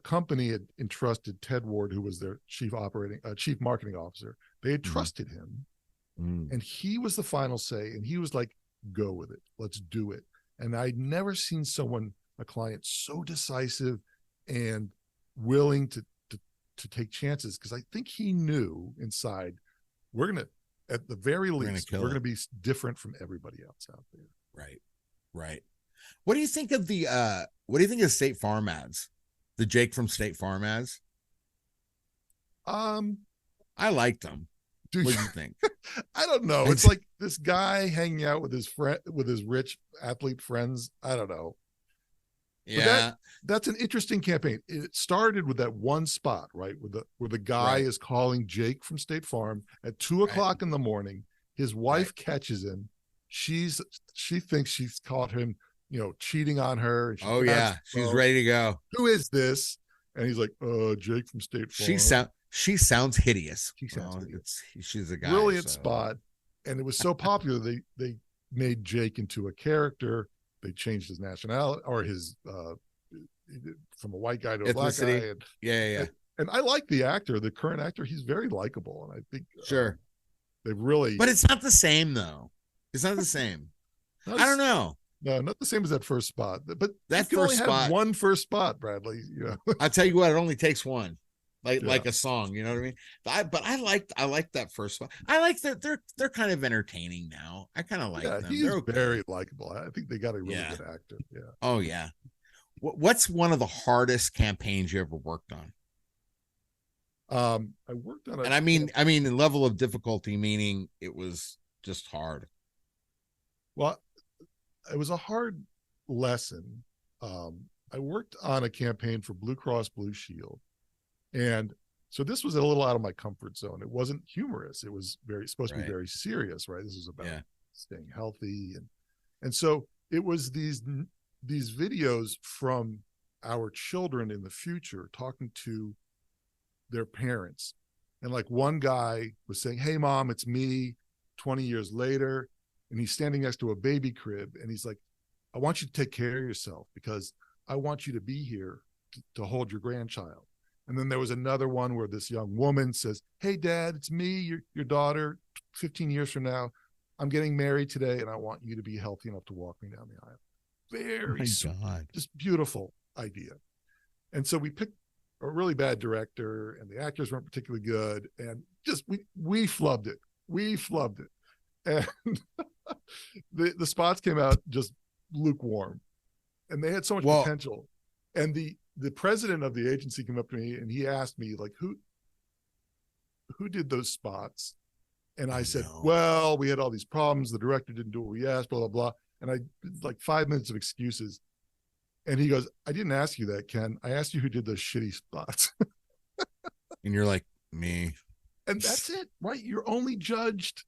company had entrusted Ted Ward, who was their chief marketing officer. They had trusted him, and he was the final say. And he was like, "Go with it, let's do it." And I'd never seen a client, so decisive and willing to take chances, because I think he knew inside, we're gonna, at the very least, we're gonna be different from everybody else out there. Right. What do you think of State Farm ads? The Jake from State Farm ads? I liked them. What do you think? I don't know. It's like this guy hanging out with his rich athlete friends. I don't know. Yeah. That's an interesting campaign. It started with that one spot, right? Where the guy is calling Jake from State Farm at 2:00 in the morning. His wife catches him. She thinks she's caught him, cheating on her. And she's ready to go. Who is this? And he's like, Jake from State Farm. She sounds hideous. She's a guy. Brilliant spot. And it was so popular, they made Jake into a character. They changed his nationality, or his from a white guy to a black guy. And, and I like the actor, the current actor. He's very likable, and I think they've really. But it's not the same though. It's not the same. I don't know. No, not the same as that first spot. But that you first can only spot, have one first spot, Bradley. I'll tell you what, it only takes one. Like a song, you know what I mean? I like that first one. I like that they're kind of entertaining now. I kind of like them. He's very likable. I think they got a really good actor. Yeah. Oh yeah. What's one of the hardest campaigns you ever worked on? I worked on it, and I mean in level of difficulty, meaning it was just hard. Well, it was a hard lesson. I worked on a campaign for Blue Cross Blue Shield. And so this was a little out of my comfort zone. It wasn't humorous. It was supposed to be very serious, right? This is about staying healthy. And so it was these videos from our children in the future talking to their parents. And like one guy was saying, "Hey mom, it's me 20 years later." And he's standing next to a baby crib. And he's like, "I want you to take care of yourself because I want you to be here to hold your grandchild." And then there was another one where this young woman says, "Hey, Dad, it's me, your daughter, 15 years from now. I'm getting married today, and I want you to be healthy enough to walk me down the aisle." Very sweet, just beautiful idea. And so we picked a really bad director, and the actors weren't particularly good, and just we flubbed it. We flubbed it. And the spots came out just lukewarm, and they had so much potential. And the president of the agency came up to me and he asked me, like, who did those spots? And I said, well, we had all these problems. The director didn't do what we asked, blah, blah, blah. And I like 5 minutes of excuses. And he goes, "I didn't ask you that, Ken. I asked you who did those shitty spots." And you're like, me. And that's it, right? You're only judged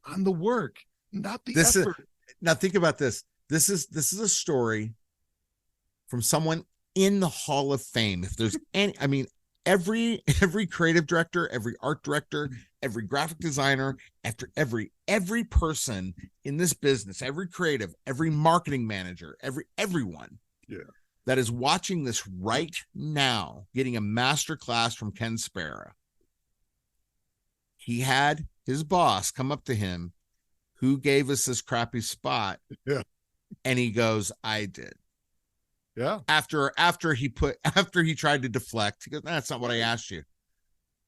on the work, not the effort. Now think about this. This is a story from someone in the Hall of Fame. If there's any, I mean, every creative director, every art director, every graphic designer, after every person in this business, every creative, every marketing manager, everyone that is watching this right now, getting a master class from Ken Spera. He had his boss come up to him, "Who gave us this crappy spot?" Yeah. And he goes, "I did." Yeah. After he tried to deflect, he goes, "That's not what I asked you.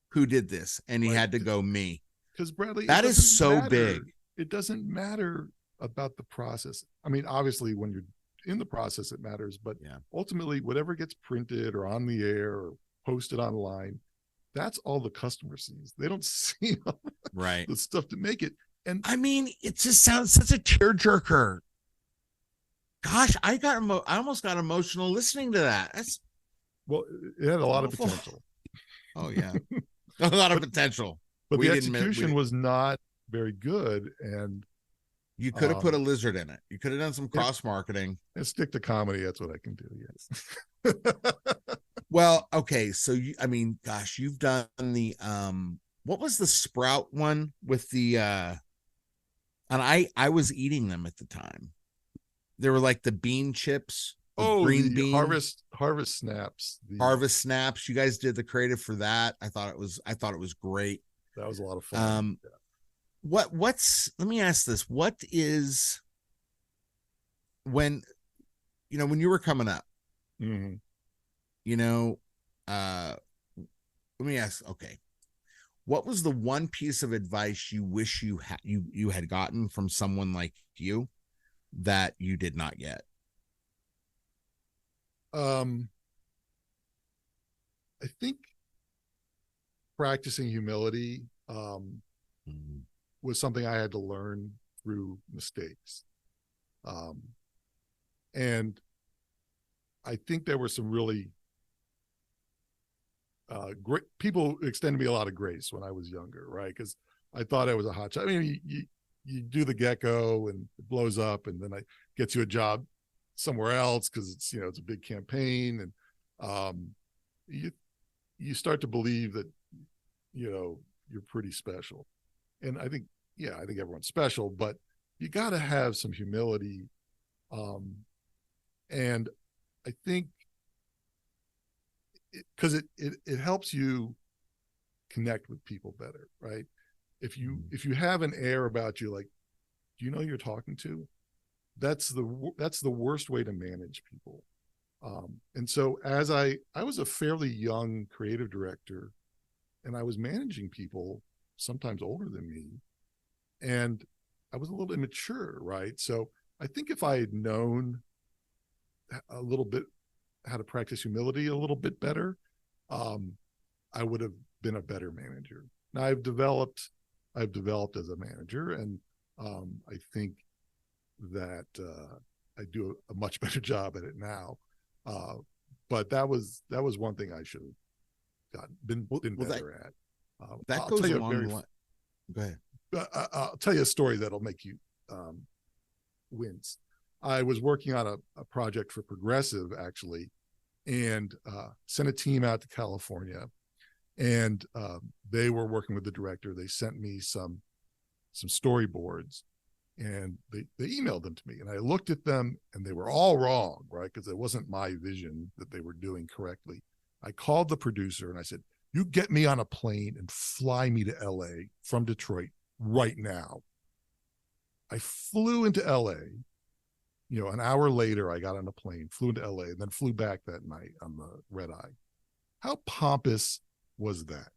Who did this?" And he had to go, "Me." Because Bradley, that is so big. It doesn't matter about the process. I mean, obviously when you're in the process, it matters, but ultimately whatever gets printed or on the air or posted online, that's all the customer sees. They don't see the stuff to make it. And I mean, it just sounds such a tearjerker. Gosh, I almost got emotional listening to that. That's well, it had a lot awful. of potential. Oh yeah, a lot of potential. But the execution was not very good, and you could have put a lizard in it. You could have done some cross marketing and stick to comedy. That's what I can do. Yes. Well, okay, so I mean, gosh, you've done the what was the Sprout one with the and I was eating them at the time. They were like the bean chips. Green bean harvest snaps. Harvest snaps. You guys did the creative for that. I thought it was great. That was a lot of fun. What's let me ask this. What is when you were coming up, mm-hmm. Let me ask, okay, what was the one piece of advice you wish you had gotten from someone like you that you did not get? I think practicing humility was something I had to learn through mistakes. And I think there were some really great people extended me a lot of grace when I was younger, right? Because I thought I was a hot shot. I mean, you do the Gecko and it blows up, and then I get you a job somewhere else because it's it's a big campaign, and you start to believe that you're pretty special. And I think everyone's special, but you got to have some humility. And I think because it helps you connect with people better, right? If you have an air about you, like, do you know who you're talking to? That's the worst way to manage people. And so as I was a fairly young creative director, and I was managing people sometimes older than me, and I was a little immature, right? So I think if I had known a little bit how to practice humility a little bit better, I would have been a better manager. Now I've developed as a manager, and I think that I do a much better job at it now. But that was one thing I should have been better at. That goes along the line. Go ahead. I'll tell you a story that'll make you wince. I was working on a project for Progressive, actually, and sent a team out to California, and they were working with the director. They sent me some storyboards, and they emailed them to me, and I looked at them, and they were all wrong, right? Because it wasn't my vision that they were doing correctly. I called the producer and I said, "You get me on a plane and fly me to LA from Detroit right now." I flew into LA. An hour later, I got on a plane, flew into LA, and then flew back that night on the red eye. How pompous was that?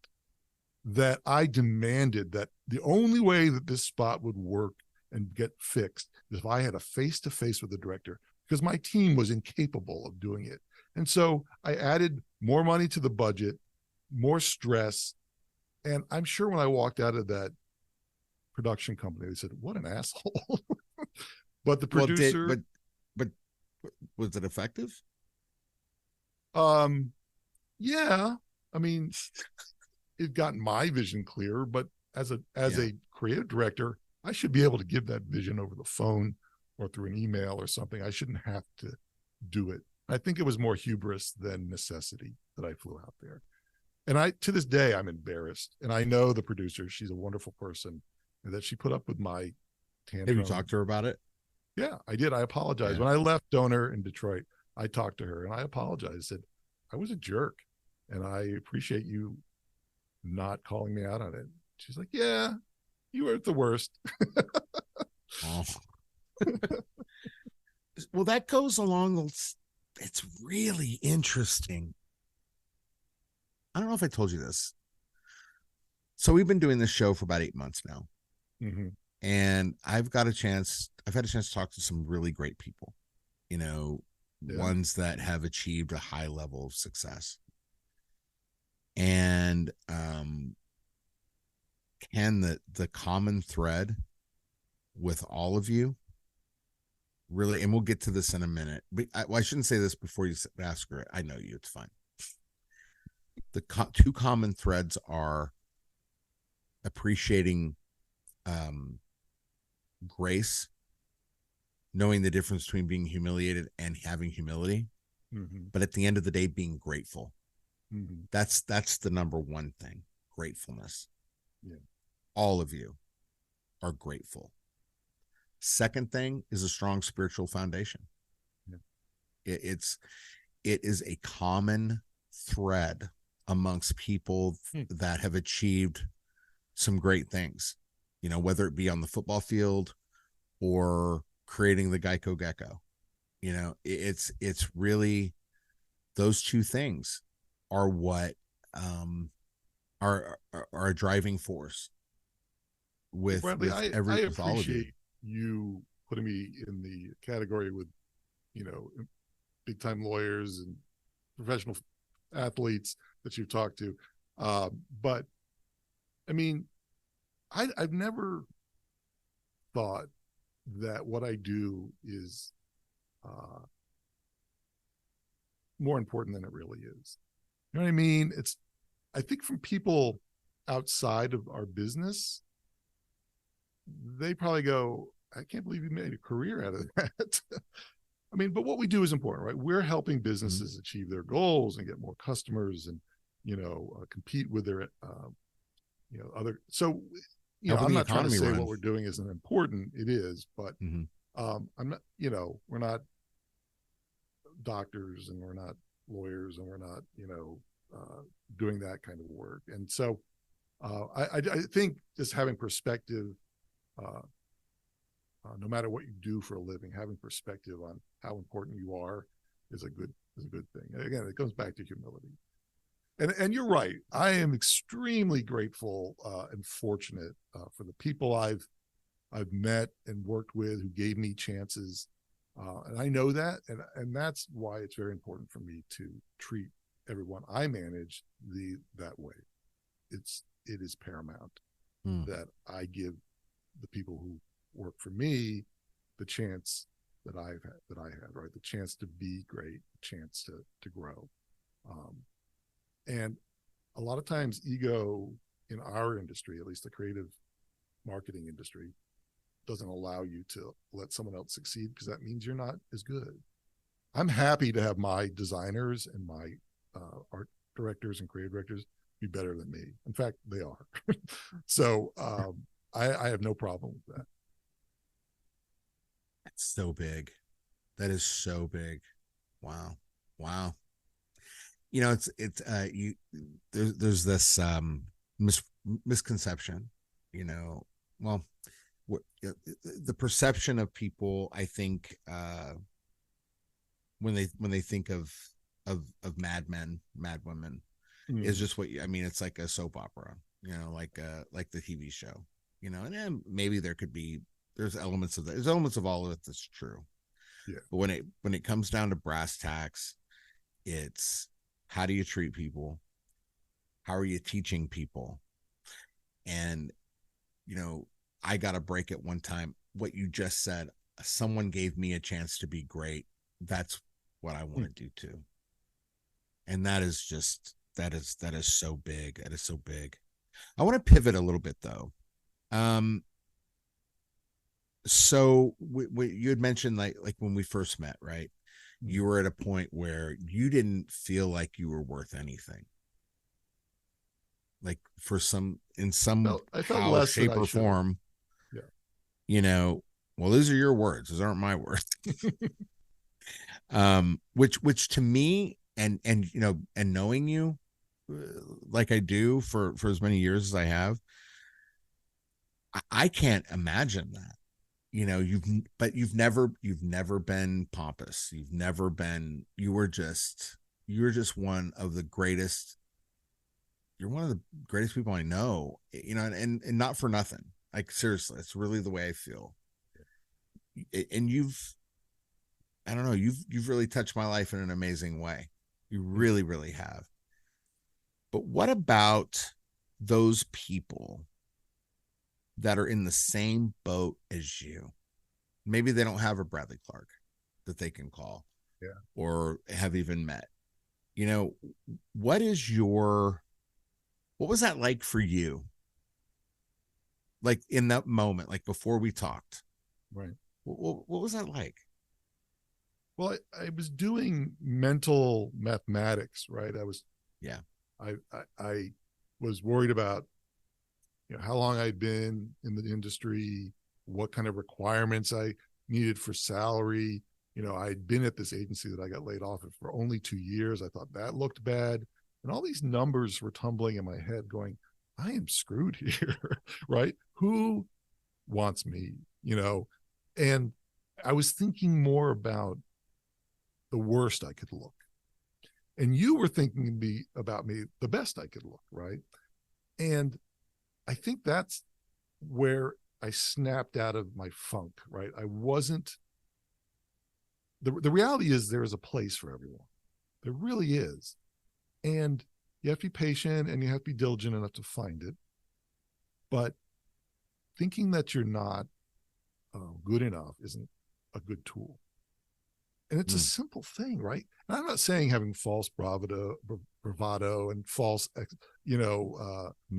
That I demanded that the only way that this spot would work and get fixed is if I had a face-to-face with the director, because my team was incapable of doing it. And so I added more money to the budget, more stress. And I'm sure when I walked out of that production company, they said, "What an asshole." But the producer, but was it effective? Yeah. I mean, it got my vision clearer, but as a creative director, I should be able to give that vision over the phone or through an email or something. I shouldn't have to do it. I think it was more hubris than necessity that I flew out there. And to this day, I'm embarrassed. And I know the producer, she's a wonderful person, and that she put up with my tantrum. Have you talked to her about it? Yeah, I did. I apologized. When I left Donor in Detroit, I talked to her and I apologized. I said, "I was a jerk, and I appreciate you not calling me out on it." She's like, "Yeah, you were the worst." Oh. Well, that goes along. It's really interesting. I don't know if I told you this. So we've been doing this show for about 8 months now. Mm-hmm. And I've had a chance to talk to some really great people, ones that have achieved a high level of success. And Ken, the common thread with all of you, really, and we'll get to this in a minute, but I shouldn't say this before you ask her. I know you, it's fine. The two common threads are appreciating grace, knowing the difference between being humiliated and having humility, but at the end of the day, being grateful. That's the number one thing, gratefulness. Yeah. All of you are grateful. Second thing is a strong spiritual foundation. Yeah. It is a common thread amongst people that have achieved some great things, whether it be on the football field or creating the GEICO Gecko. It's really those two things are what are a driving force with, Bradley, with I with all of you. appreciate you putting me in the category with, big time lawyers and professional athletes that you've talked to. But I mean, I've never thought that what I do is more important than it really is. You know what I mean? I think from people outside of our business, they probably go, I can't believe you made a career out of that. I mean, but what we do is important, right? We're helping businesses achieve their goals and get more customers and, compete with their, other. So, I'm not trying to say what we're doing isn't important. It is, but I'm not, we're not doctors and we're not lawyers and we're not, doing that kind of work. And so I think just having perspective, no matter what you do for a living, having perspective on how important you are is a good thing. Again, it comes back to humility. And you're right. I am extremely grateful and fortunate for the people I've met and worked with who gave me chances. And I know that, and that's why it's very important for me to treat everyone I manage that way. It is paramount that I give the people who work for me the chance that I had, right? The chance to be great, the chance to grow. And a lot of times ego in our industry, at least the creative marketing industry, doesn't allow you to let someone else succeed because that means you're not as good. I'm happy to have my designers and my art directors and creative directors be better than me. In fact, they are. So I have no problem with that. That's so big. That is so big. Wow. There's this misconception, well, the perception of people, I think, when they think of madmen, mad women, is just it's like a soap opera, like the TV show, and then maybe there's elements of that. There's elements of all of it that's true. Yeah. But when it comes down to brass tacks, it's how do you treat people? How are you teaching people? And, I got a break at one time. What you just said, someone gave me a chance to be great. That's what I want to do too. And that is so big. That is so big. I want to pivot a little bit though. So you had mentioned like when we first met, right? You were at a point where you didn't feel like you were worth anything. Like in some how, shape, or form. Yeah. Well, those are your words. Those aren't my words. Which to me, and knowing you like I do for as many years as I have, I can't imagine that. You've never been pompous. You were just one of the greatest. You're one of the greatest people I know, and not for nothing. Like seriously, it's really the way I feel. And you've really touched my life in an amazing way. You really, really have. But what about those people that are in the same boat as you. Maybe they don't have a Bradley Clark that they can call, or have even met. You know, what was that like for you? Like in that moment, like before we talked, right? What was that like? Well, I was doing mental mathematics, right? I was worried about, how long I'd been in the industry, what kind of requirements I needed for salary. I'd been at this agency that I got laid off of for only 2 years. I thought that looked bad. And all these numbers were tumbling in my head going, I am screwed here, right? Who wants me, And I was thinking more about the worst I could look. And you were thinking about me the best I could look, right? And I think that's where I snapped out of my funk, right? I wasn't, the reality is there is a place for everyone. There really is. And you have to be patient and you have to be diligent enough to find it. But thinking that you're not good enough isn't a good tool. And it's a simple thing, right? And I'm not saying having false bravado and false,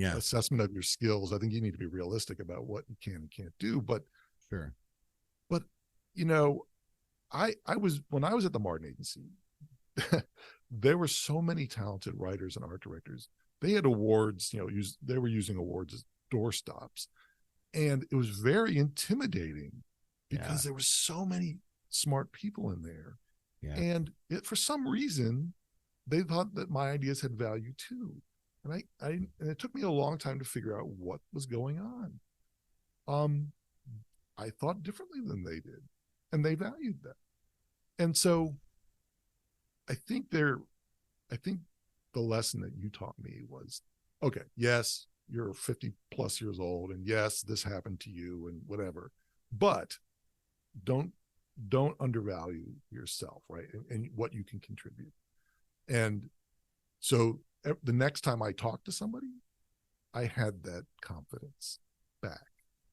assessment of your skills. I think you need to be realistic about what you can and can't do. But sure. But when I was at the Martin Agency, there were so many talented writers and art directors. They had awards, they were using awards as doorstops. And it was very intimidating because there were so many smart people in there. Yeah. And for some reason, they thought that my ideas had value too. And and it took me a long time to figure out what was going on. I thought differently than they did, and they valued that. And so I think the lesson that you taught me was, okay, yes, you're 50 plus years old, and yes, this happened to you and whatever, but don't undervalue yourself, right? And what you can contribute. And so the next time I talked to somebody, I had that confidence back,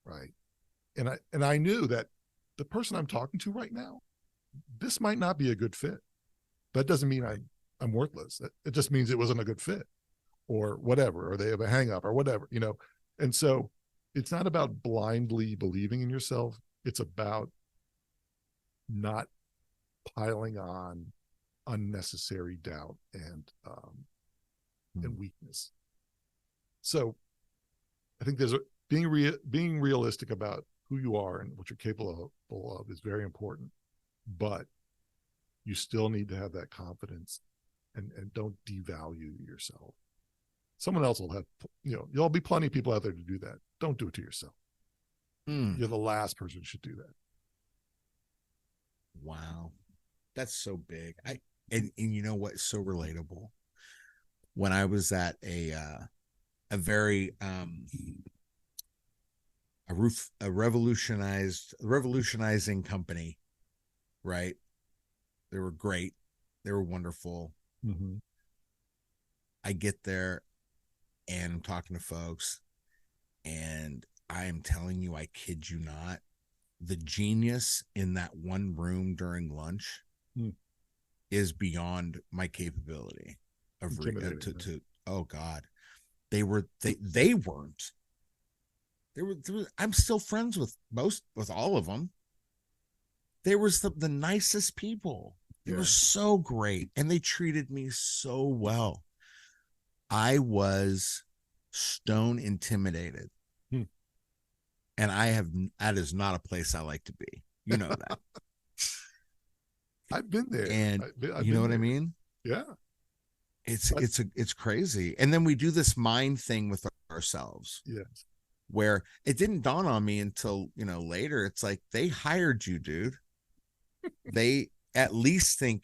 right? And I knew that the person I'm talking to right now, this might not be a good fit. That doesn't mean I'm worthless. It just means it wasn't a good fit or whatever, or they have a hang up or whatever, And so it's not about blindly believing in yourself. It's about not piling on unnecessary doubt and weakness. So I think there's being realistic about who you are and what you're capable of is very important, but you still need to have that confidence and don't devalue yourself. Someone else will have, there'll be plenty of people out there to do that. Don't do it to yourself. You're the last person who should do that. Wow. That's so big. And you know what's so relatable? When I was at a very revolutionizing company, right? They were great. They were wonderful. Mm-hmm. I get there and I'm talking to folks, and I am telling you, I kid you not, the genius in that one room during lunch is beyond my capability of oh God, they weren't. I'm still friends with all of them. They were the nicest people. They were so great, and they treated me so well. I was stone intimidated. And that is not a place I like to be. You know that. I've been there. And I've you know what there. I mean? Yeah. It's crazy. And then we do this mind thing with ourselves. Yes. Where it didn't dawn on me until, later. It's like, they hired you, dude. They at least think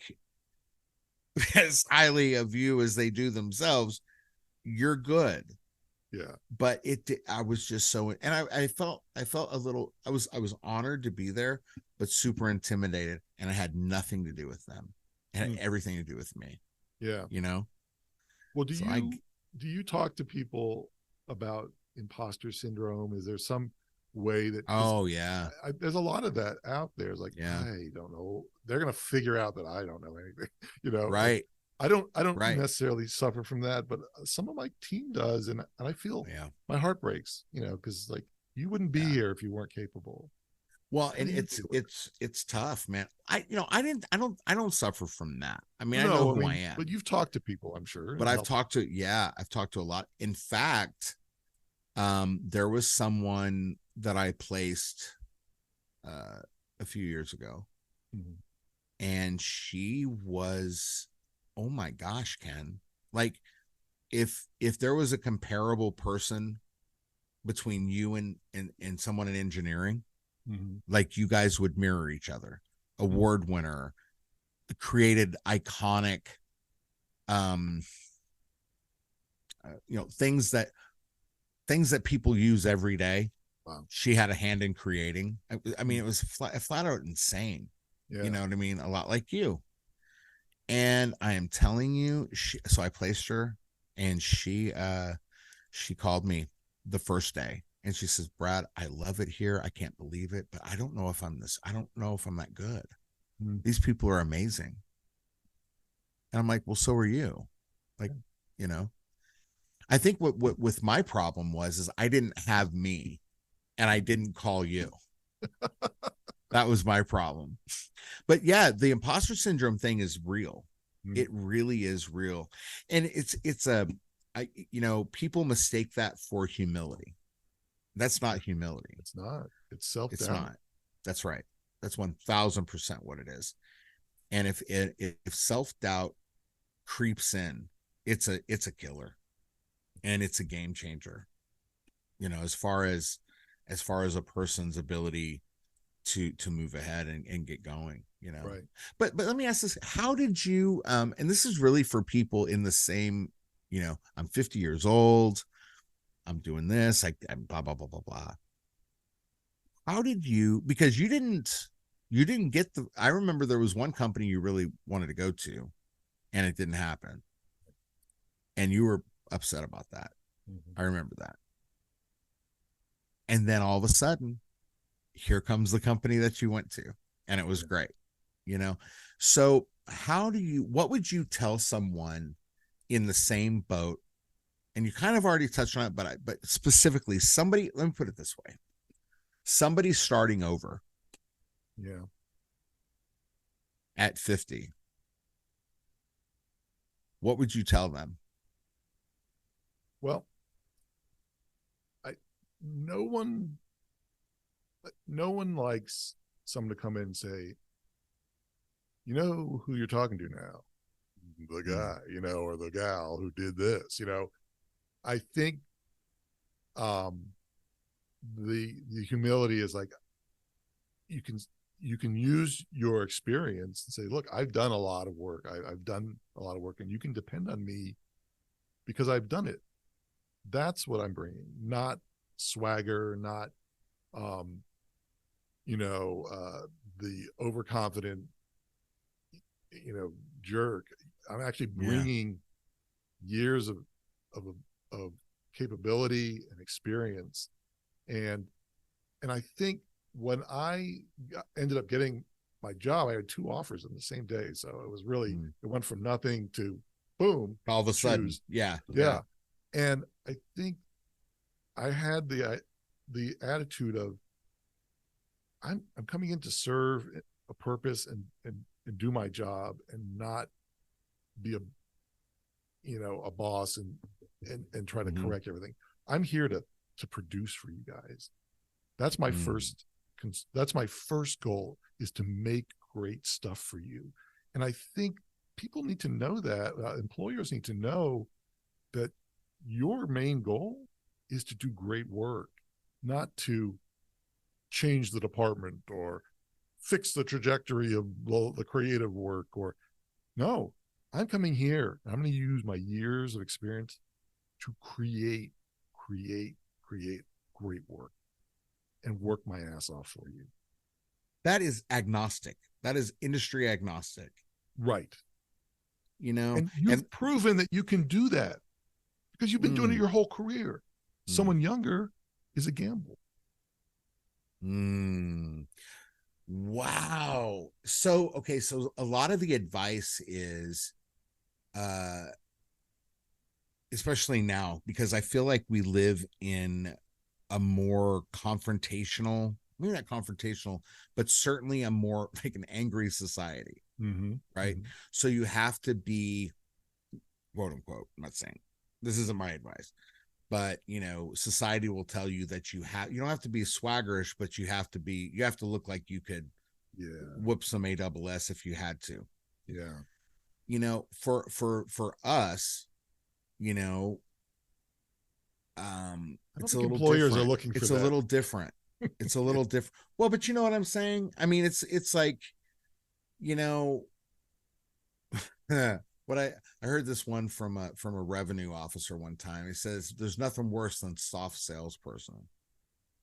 as highly of you as they do themselves. You're good. Yeah. But I was just so, and I felt a little, I was honored to be there, but super intimidated, and it had nothing to do with them. It had everything to do with me. Yeah. Well, do you talk to people about imposter syndrome? Is there some way that, oh yeah, there's a lot of that out there. It's like, yeah, I don't know. They're going to figure out that I don't know anything, you know? right. I don't Right. necessarily suffer from that, but some of my team does. And I feel my heart breaks, you know, cause like you wouldn't be here if you weren't capable. Well, and it's tough, man. I don't suffer from that. I mean, I know who I am. But you've talked to people, I'm sure. But I've talked to a lot. In fact, there was someone that I placed a few years ago, and she was, oh my gosh, Ken, like if there was a comparable person between you and someone in engineering, like you guys would mirror each other. Award winner, created iconic you know, things that people use every day. Wow. She had a hand in creating. I mean, it was flat out insane. Yeah. You know what I mean? A lot like you. And I am telling you, so I placed her, and she called me the first day, and she says, Brad, I love it here. I can't believe it, but I don't know if I'm that good. These people are amazing. And I'm like, well, so are you. Like, you know, I think what with my problem was I didn't have me, and I didn't call you. That was my problem. But yeah, the imposter syndrome thing is real. It really is real. And you know, people mistake that for humility. That's not humility. It's not. It's self-doubt. It's not. That's right. That's 1000% what it is. And if self-doubt creeps in, it's a killer, and it's a game changer, you know, as far as a person's ability to move ahead and get going, you know. Right. But let me ask this: how did you and this is really for people in the same, you know, I'm 50 years old, I'm doing this, I'm blah blah blah blah blah. How did you, because you didn't get I remember there was one company you really wanted to go to, and it didn't happen, and you were upset about that. I remember that. And then all of a sudden, here comes the company that you went to, and it was great, you know. So what would you tell someone in the same boat? And you kind of already touched on it, but specifically somebody, let me put it this way. Somebody starting over. Yeah. At 50. What would you tell them? Well, no one likes someone to come in and say, you know who you're talking to now? The guy, you know, or the gal who did this, you know. I think the humility is like, you can use your experience and say, look, I've done a lot of work. I've done a lot of work, and you can depend on me because I've done it. That's what I'm bringing, not swagger, not, you know, the overconfident, you know, jerk. I'm actually bringing years of capability and experience. And I think when I ended up getting my job, I had 2 offers on the same day. So it was really, it went from nothing to boom. All of a sudden. Yeah. And I think I had the attitude of, I'm coming in to serve a purpose and do my job, and not be a boss and try to correct everything. I'm here to produce for you guys. That's my first goal, is to make great stuff for you. And I think people need to know that, employers need to know that your main goal is to do great work, not to change the department or fix the trajectory of the creative work. Or no, I'm coming here, I'm going to use my years of experience to create great work and work my ass off for you. That is agnostic. That is industry agnostic. Right. You know, and you've proven that you can do that, because you've been doing it your whole career. Someone younger is a gamble. Wow. So, okay. So a lot of the advice is, especially now, because I feel like we live in a more confrontational, maybe not confrontational, but certainly a more like an angry society. Right. So you have to be, quote unquote, I'm not saying this isn't my advice, but society will tell you that you don't have to be swaggerish, but you have to look like you could whoop some AWS if you had to. For us, it's a little employers different. are looking for it's that. A little different. It's a little different. Well, but you know what I'm saying? I mean, it's like, what I heard this one from a revenue officer one time. He says there's nothing worse than soft salesperson.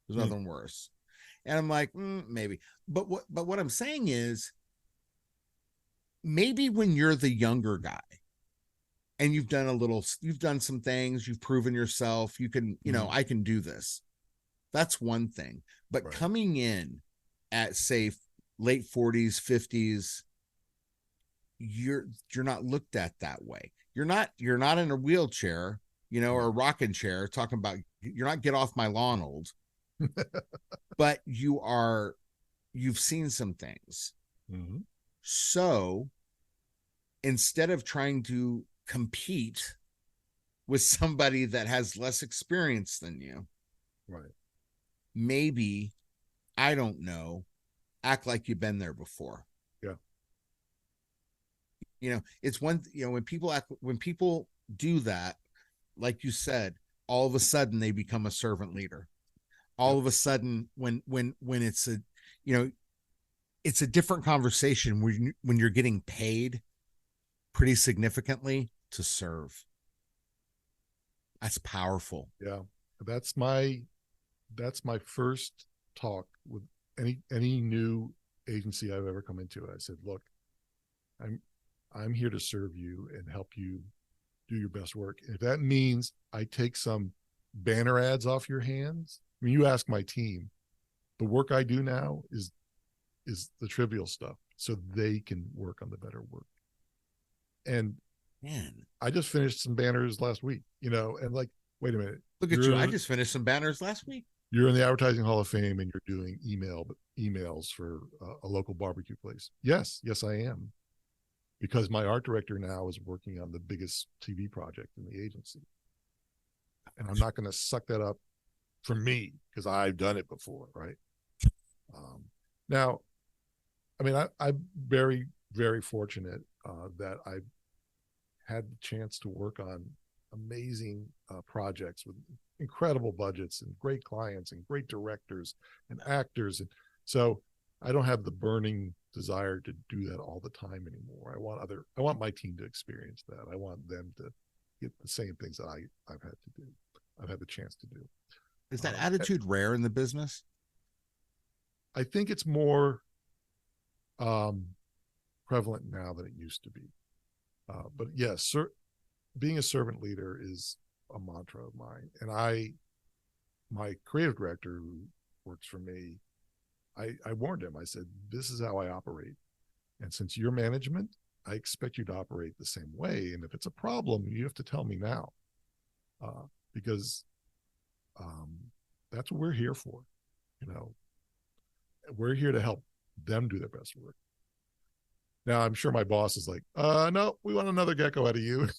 There's nothing worse. And I'm like, maybe. But what I'm saying is, maybe when you're the younger guy and you've done some things, you've proven yourself, you can, I can do this. That's one thing. But coming in at, say, late 40s, 50s, you're not looked at that way. You're not in a wheelchair, or a rocking chair talking about, you're not get off my lawn old, but you've seen some things. So instead of trying to compete with somebody that has less experience than you, maybe, I don't know, act like you've been there before. It's one, when people do that, like you said, all of a sudden they become a servant leader. All of a sudden, when it's it's a different conversation when you're getting paid pretty significantly to serve. That's powerful. Yeah. That's my first talk with any new agency I've ever come into. I said, look, I'm here to serve you and help you do your best work. If that means I take some banner ads off your hands, I mean, you ask my team, the work I do now is the trivial stuff, so they can work on the better work. And I just finished some banners last week, and like, wait a minute. Look at you. I just finished some banners last week. You're in the Advertising Hall of Fame and you're doing emails for a local barbecue place. Yes, I am. Because my art director now is working on the biggest TV project in the agency. And I'm not going to suck that up for me because I've done it before, right? Now, I mean, I'm very, very fortunate that I've had the chance to work on amazing projects with incredible budgets and great clients and great directors and actors. And so I don't have the burning desire to do that all the time anymore. I want my team to experience that. I want them to get the same things that I've had to do. I've had the chance to do. Is that attitude rare in the business? I think it's more prevalent now than it used to be. But yes, being a servant leader is a mantra of mine. And my creative director who works for me, I warned him. I said, this is how I operate. And since you're management, I expect you to operate the same way. And if it's a problem, you have to tell me now. Because that's what we're here for. We're here to help them do their best work. Now, I'm sure my boss is like, no, we want another gecko out of you.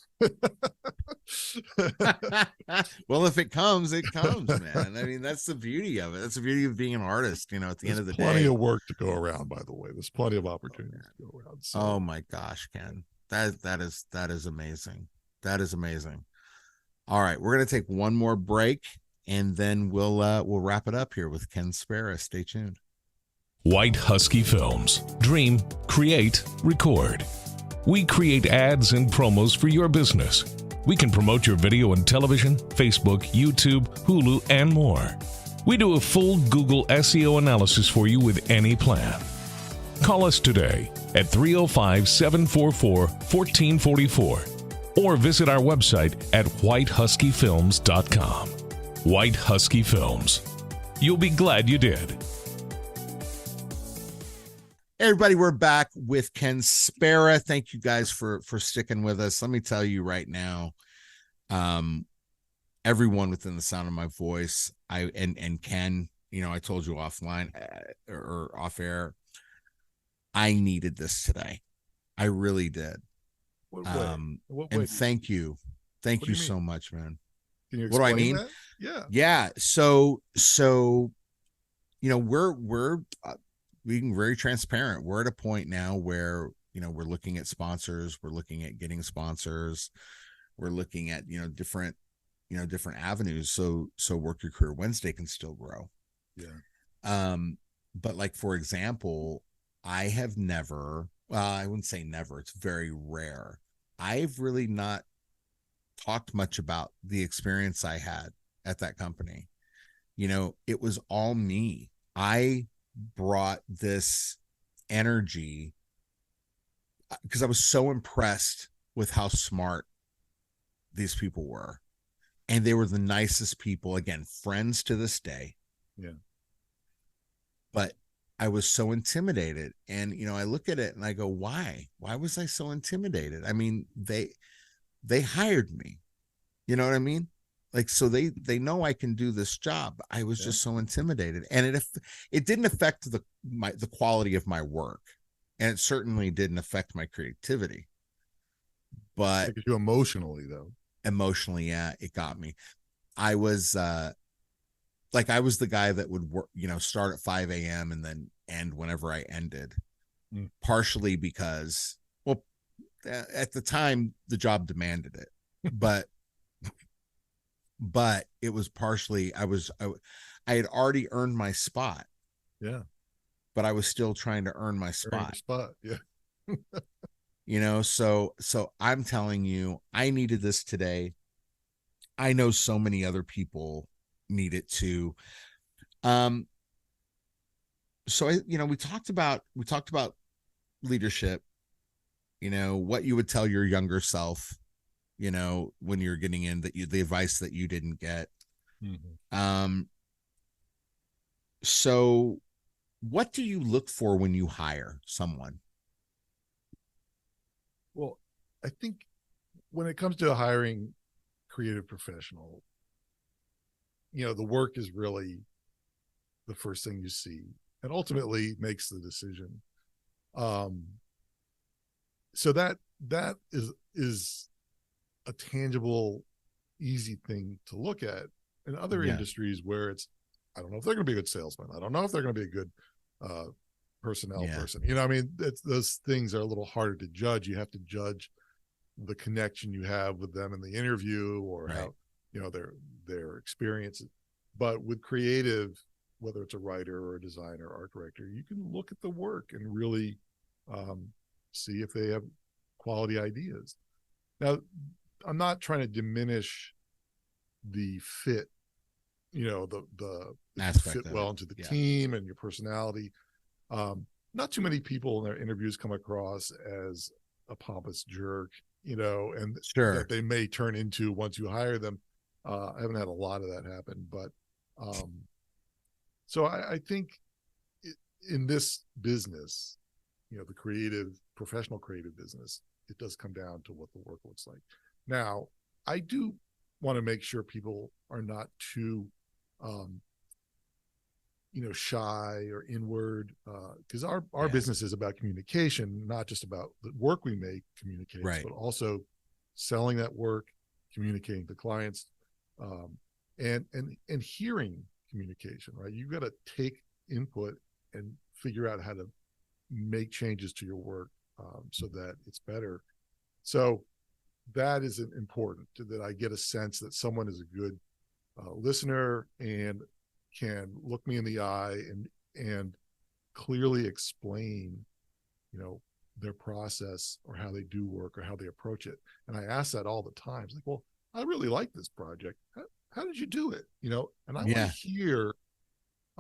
Well, if it comes, it comes, man. I mean, that's the beauty of it. That's the beauty of being an artist, at the end of the day. Plenty of work to go around, by the way. There's plenty of opportunities to go around. So. Oh my gosh, Ken. That is amazing. That is amazing. All right, we're gonna take one more break and then we'll wrap it up here with Ken Spera. Stay tuned. White Husky Films. Dream, create, record. We create ads and promos for your business. We can promote your video on television, Facebook, YouTube, Hulu, and more. We do a full Google SEO analysis for you with any plan. Call us today at 305-744-1444 or visit our website at whitehuskyfilms.com. White Husky Films. You'll be glad you did. Hey everybody, we're back with Ken Spera. Thank you guys for sticking with us. Let me tell you right now, everyone within the sound of my voice, and Ken, I told you offline or off air, I needed this today. I really did. What way? And thank you so much, man. Can you explain what do I mean? That? Yeah. So we're being very transparent. We're at a point now where we're looking at sponsors, we're looking at getting sponsors, we're looking at different avenues so Work Your Career Wednesday can still grow. Yeah. But like, for example, I have never, well, I wouldn't say never, it's very rare, I've really not talked much about the experience I had at that company. It was all me. I brought this energy because I was so impressed with how smart these people were, and they were the nicest people, again, friends to this day. Yeah. But I was so intimidated, and I look at it and I go, why was I so intimidated? I mean, they hired me, you know what I mean? Like, so they know I can do this job. I was just so intimidated, and it didn't affect the quality of my work, and it certainly didn't affect my creativity. But you emotionally, though. Emotionally, yeah, it got me. I was I was the guy that would work, start at 5 a.m. and then end whenever I ended, partially because, well, at the time the job demanded it, but it was partially I had already earned my spot. Yeah. But I was still trying to earn my spot. Yeah. So I'm telling you, I needed this today. I know so many other people need it too. So we talked about leadership, what you would tell your younger self, when you're getting in, the advice that you didn't get. Mm-hmm. So what do you look for when you hire someone? Well, I think when it comes to hiring creative professional, the work is really the first thing you see, and ultimately makes the decision. So that is a tangible, easy thing to look at. In other industries where it's, I don't know if they're going to be a good salesman, I don't know if they're going to be a good personnel person. Those things are a little harder to judge. You have to judge the connection you have with them in the interview, or how their experience. But with creative, whether it's a writer or a designer or art director, you can look at the work and really see if they have quality ideas. Now, I'm not trying to diminish the fit, the aspect fit well into the team and your personality. Not too many people in their interviews come across as a pompous jerk, and that they may turn into once you hire them. I haven't had a lot of that happen, but so I think in this business, the professional creative business, it does come down to what the work looks like. Now, I do want to make sure people are not too shy or inward, because our business is about communication, not just about the work we make communicates, but also selling that work, communicating to clients, and hearing communication, right? You've got to take input and figure out how to make changes to your work so that it's better. So that is important, that I get a sense that someone is a good listener and can look me in the eye and clearly explain, their process or how they do work or how they approach it. And I ask that all the time. It's like, well, I really like this project. How did you do it? And I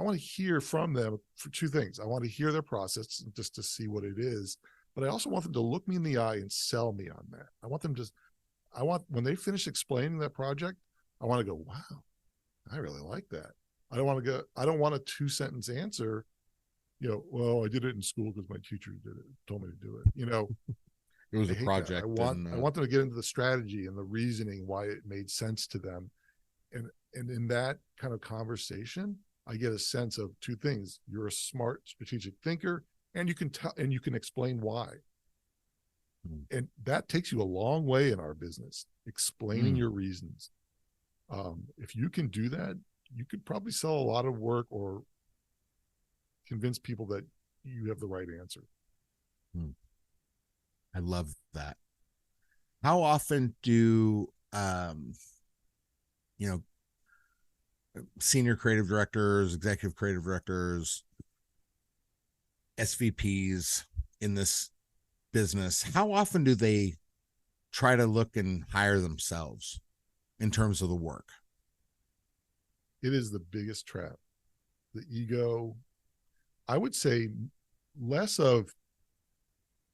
want to hear from them for two things. I want to hear their process just to see what it is, but I also want them to look me in the eye and sell me on that. I want when they finish explaining that project, I want to go, wow, I really like that. I don't want a 2-sentence answer. Well, I did it in school because my teacher told me to do it. It was I a hate project. that. I want them to get into the strategy and the reasoning why it made sense to them. And in that kind of conversation, I get a sense of two things. You're a smart strategic thinker, and you can tell and you can explain why. And that takes you a long way in our business, explaining your reasons. If you can do that, you could probably sell a lot of work or convince people that you have the right answer. I love that. How often do senior creative directors, executive creative directors, SVPs in this business, how often do they try to look and hire themselves in terms of the work? It is the biggest trap. The ego, I would say less of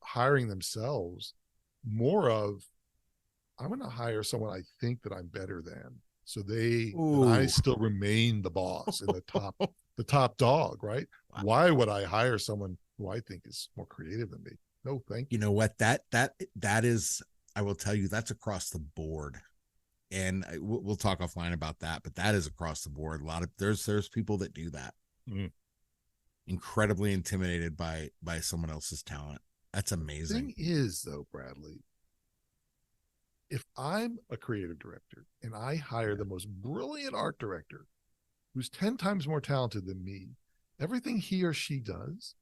hiring themselves, more of, I'm going to hire someone I think that I'm better than. So I still remain the boss and the top dog, right? Wow. Why would I hire someone who I think is more creative than me? No, thank you. You know what? That is, I will tell you, that's across the board. And we'll talk offline about that, but that is across the board. There's people that do that. Incredibly intimidated by someone else's talent. That's amazing. The thing is, though, Bradley, if I'm a creative director and I hire the most brilliant art director who's 10 times more talented than me, everything he or she does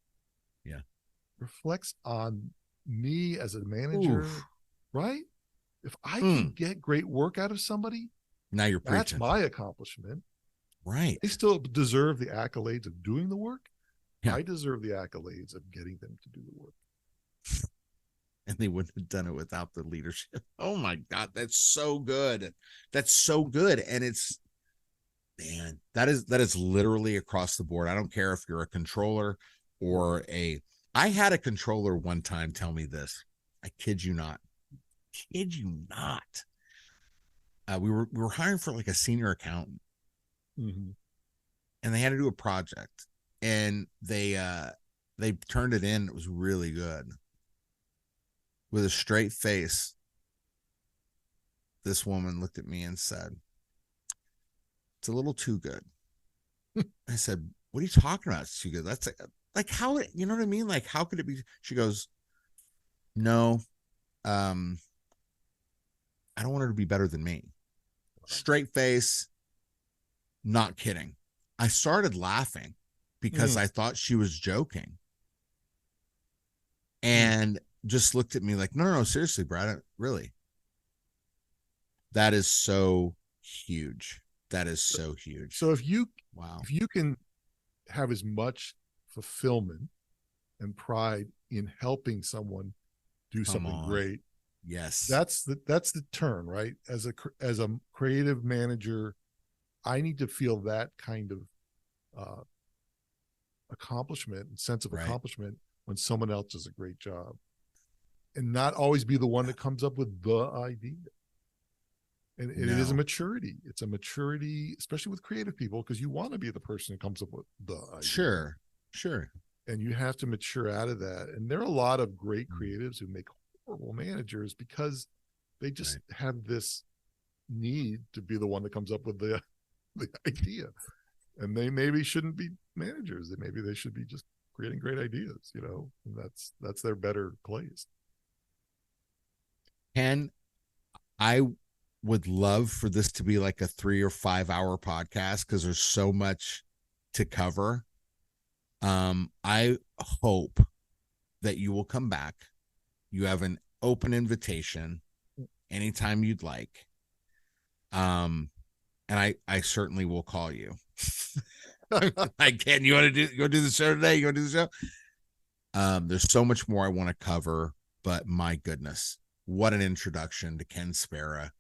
reflects on me as a manager, right? If I can get great work out of somebody, now you're preaching. That's my accomplishment. Right. They still deserve the accolades of doing the work. I deserve the accolades of getting them to do the work. And they wouldn't have done it without the leadership. Oh my God, that's so good. That's so good. And it's, man, that is literally across the board. I don't care if you're a controller or I had a controller one time tell me this. I kid you not. We were hiring for like a senior accountant, and they had to do a project, and they turned it in. It was really good. With a straight face, this woman looked at me and said, "It's a little too good." I said, "What are you talking about? It's too good. That's like how, you know what I mean? Like, how could it be?" She goes, "No, I don't want her to be better than me." Straight face, not kidding. I started laughing because I thought she was joking, and just looked at me like, no, seriously, Brad, really. That is so huge. That is so huge. So if you can have as much fulfillment and pride in helping someone do something great, yes, that's the turn, right? As a creative manager, I need to feel that kind of accomplishment and sense of accomplishment when someone else does a great job, and not always be the one that comes up with the idea. And it is a maturity. It's a maturity, especially with creative people, because you want to be the person who comes up with the idea. Sure. And you have to mature out of that. And there are a lot of great creatives who make horrible managers because they just have this need to be the one that comes up with the idea. And they maybe shouldn't be managers. Maybe they should be just creating great ideas, and that's their better place. And I would love for this to be like a 3 or 5 hour podcast because there's so much to cover. I hope that you will come back. You have an open invitation anytime you'd like. And I certainly will call you. I can. You want to do the show today? You want to do the show? There's so much more I want to cover, but my goodness, what an introduction to Ken Spera.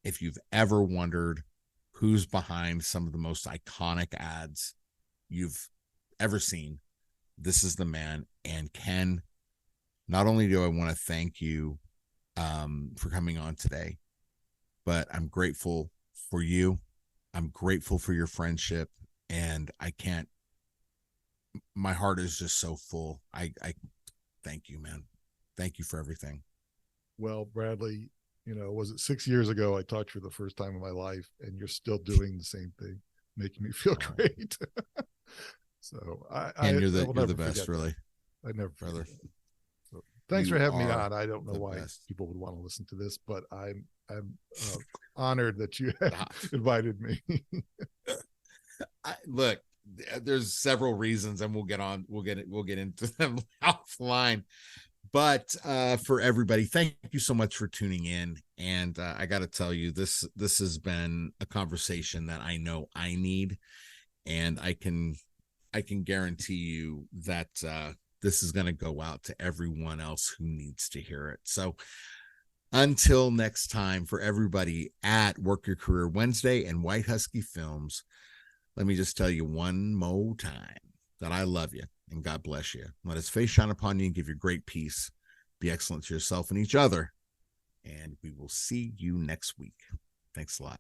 If you've ever wondered who's behind some of the most iconic ads you've ever seen, this is the man. And Ken, not only do I want to thank you for coming on today, but I'm grateful for you I'm grateful for your friendship, and my heart is just so full. I thank you, man. Thank you for everything. Well, Bradley, was it 6 years ago I talked to you for the first time in my life, and you're still doing the same thing, making me feel great. So you're the best, really. I never brother. So, thanks for having me on. I don't know why best. people would want to listen to this, but I'm honored that you invited me. Look, there's several reasons, and we'll get into them offline. But for everybody, thank you so much for tuning in. And I got to tell you, this has been a conversation that I know I need, and I can guarantee you that this is going to go out to everyone else who needs to hear it. So until next time, for everybody at Work Your Career Wednesday and White Husky Films, let me just tell you one more time that I love you and God bless you. Let his face shine upon you and give you great peace. Be excellent to yourself and each other. And we will see you next week. Thanks a lot.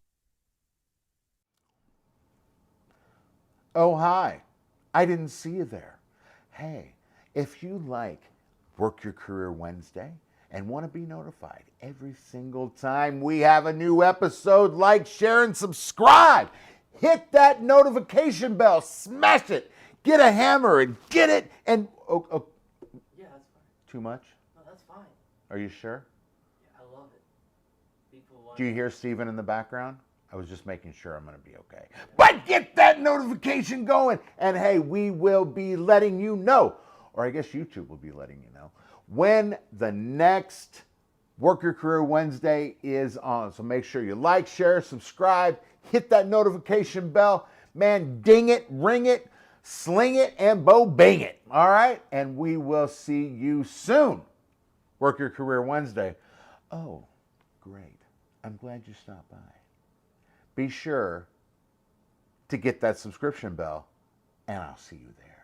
Oh, hi. I didn't see you there. Hey, if you like Work Your Career Wednesday and want to be notified every single time we have a new episode, like, share, and subscribe. Hit that notification bell. Smash it. Get a hammer and get it. And Yeah, that's fine. Too much? No, that's fine. Are you sure? Yeah, I love it. Do you hear Steven in the background? I was just making sure I'm going to be okay. But get that notification going. And hey, we will be letting you know, or I guess YouTube will be letting you know, when the next Work Your Career Wednesday is on. So make sure you like, share, subscribe, hit that notification bell. Man, ding it, ring it, sling it, and bo-bing it. All right? And we will see you soon. Work Your Career Wednesday. Oh, great. I'm glad you stopped by. Be sure to get that subscription bell, and I'll see you there.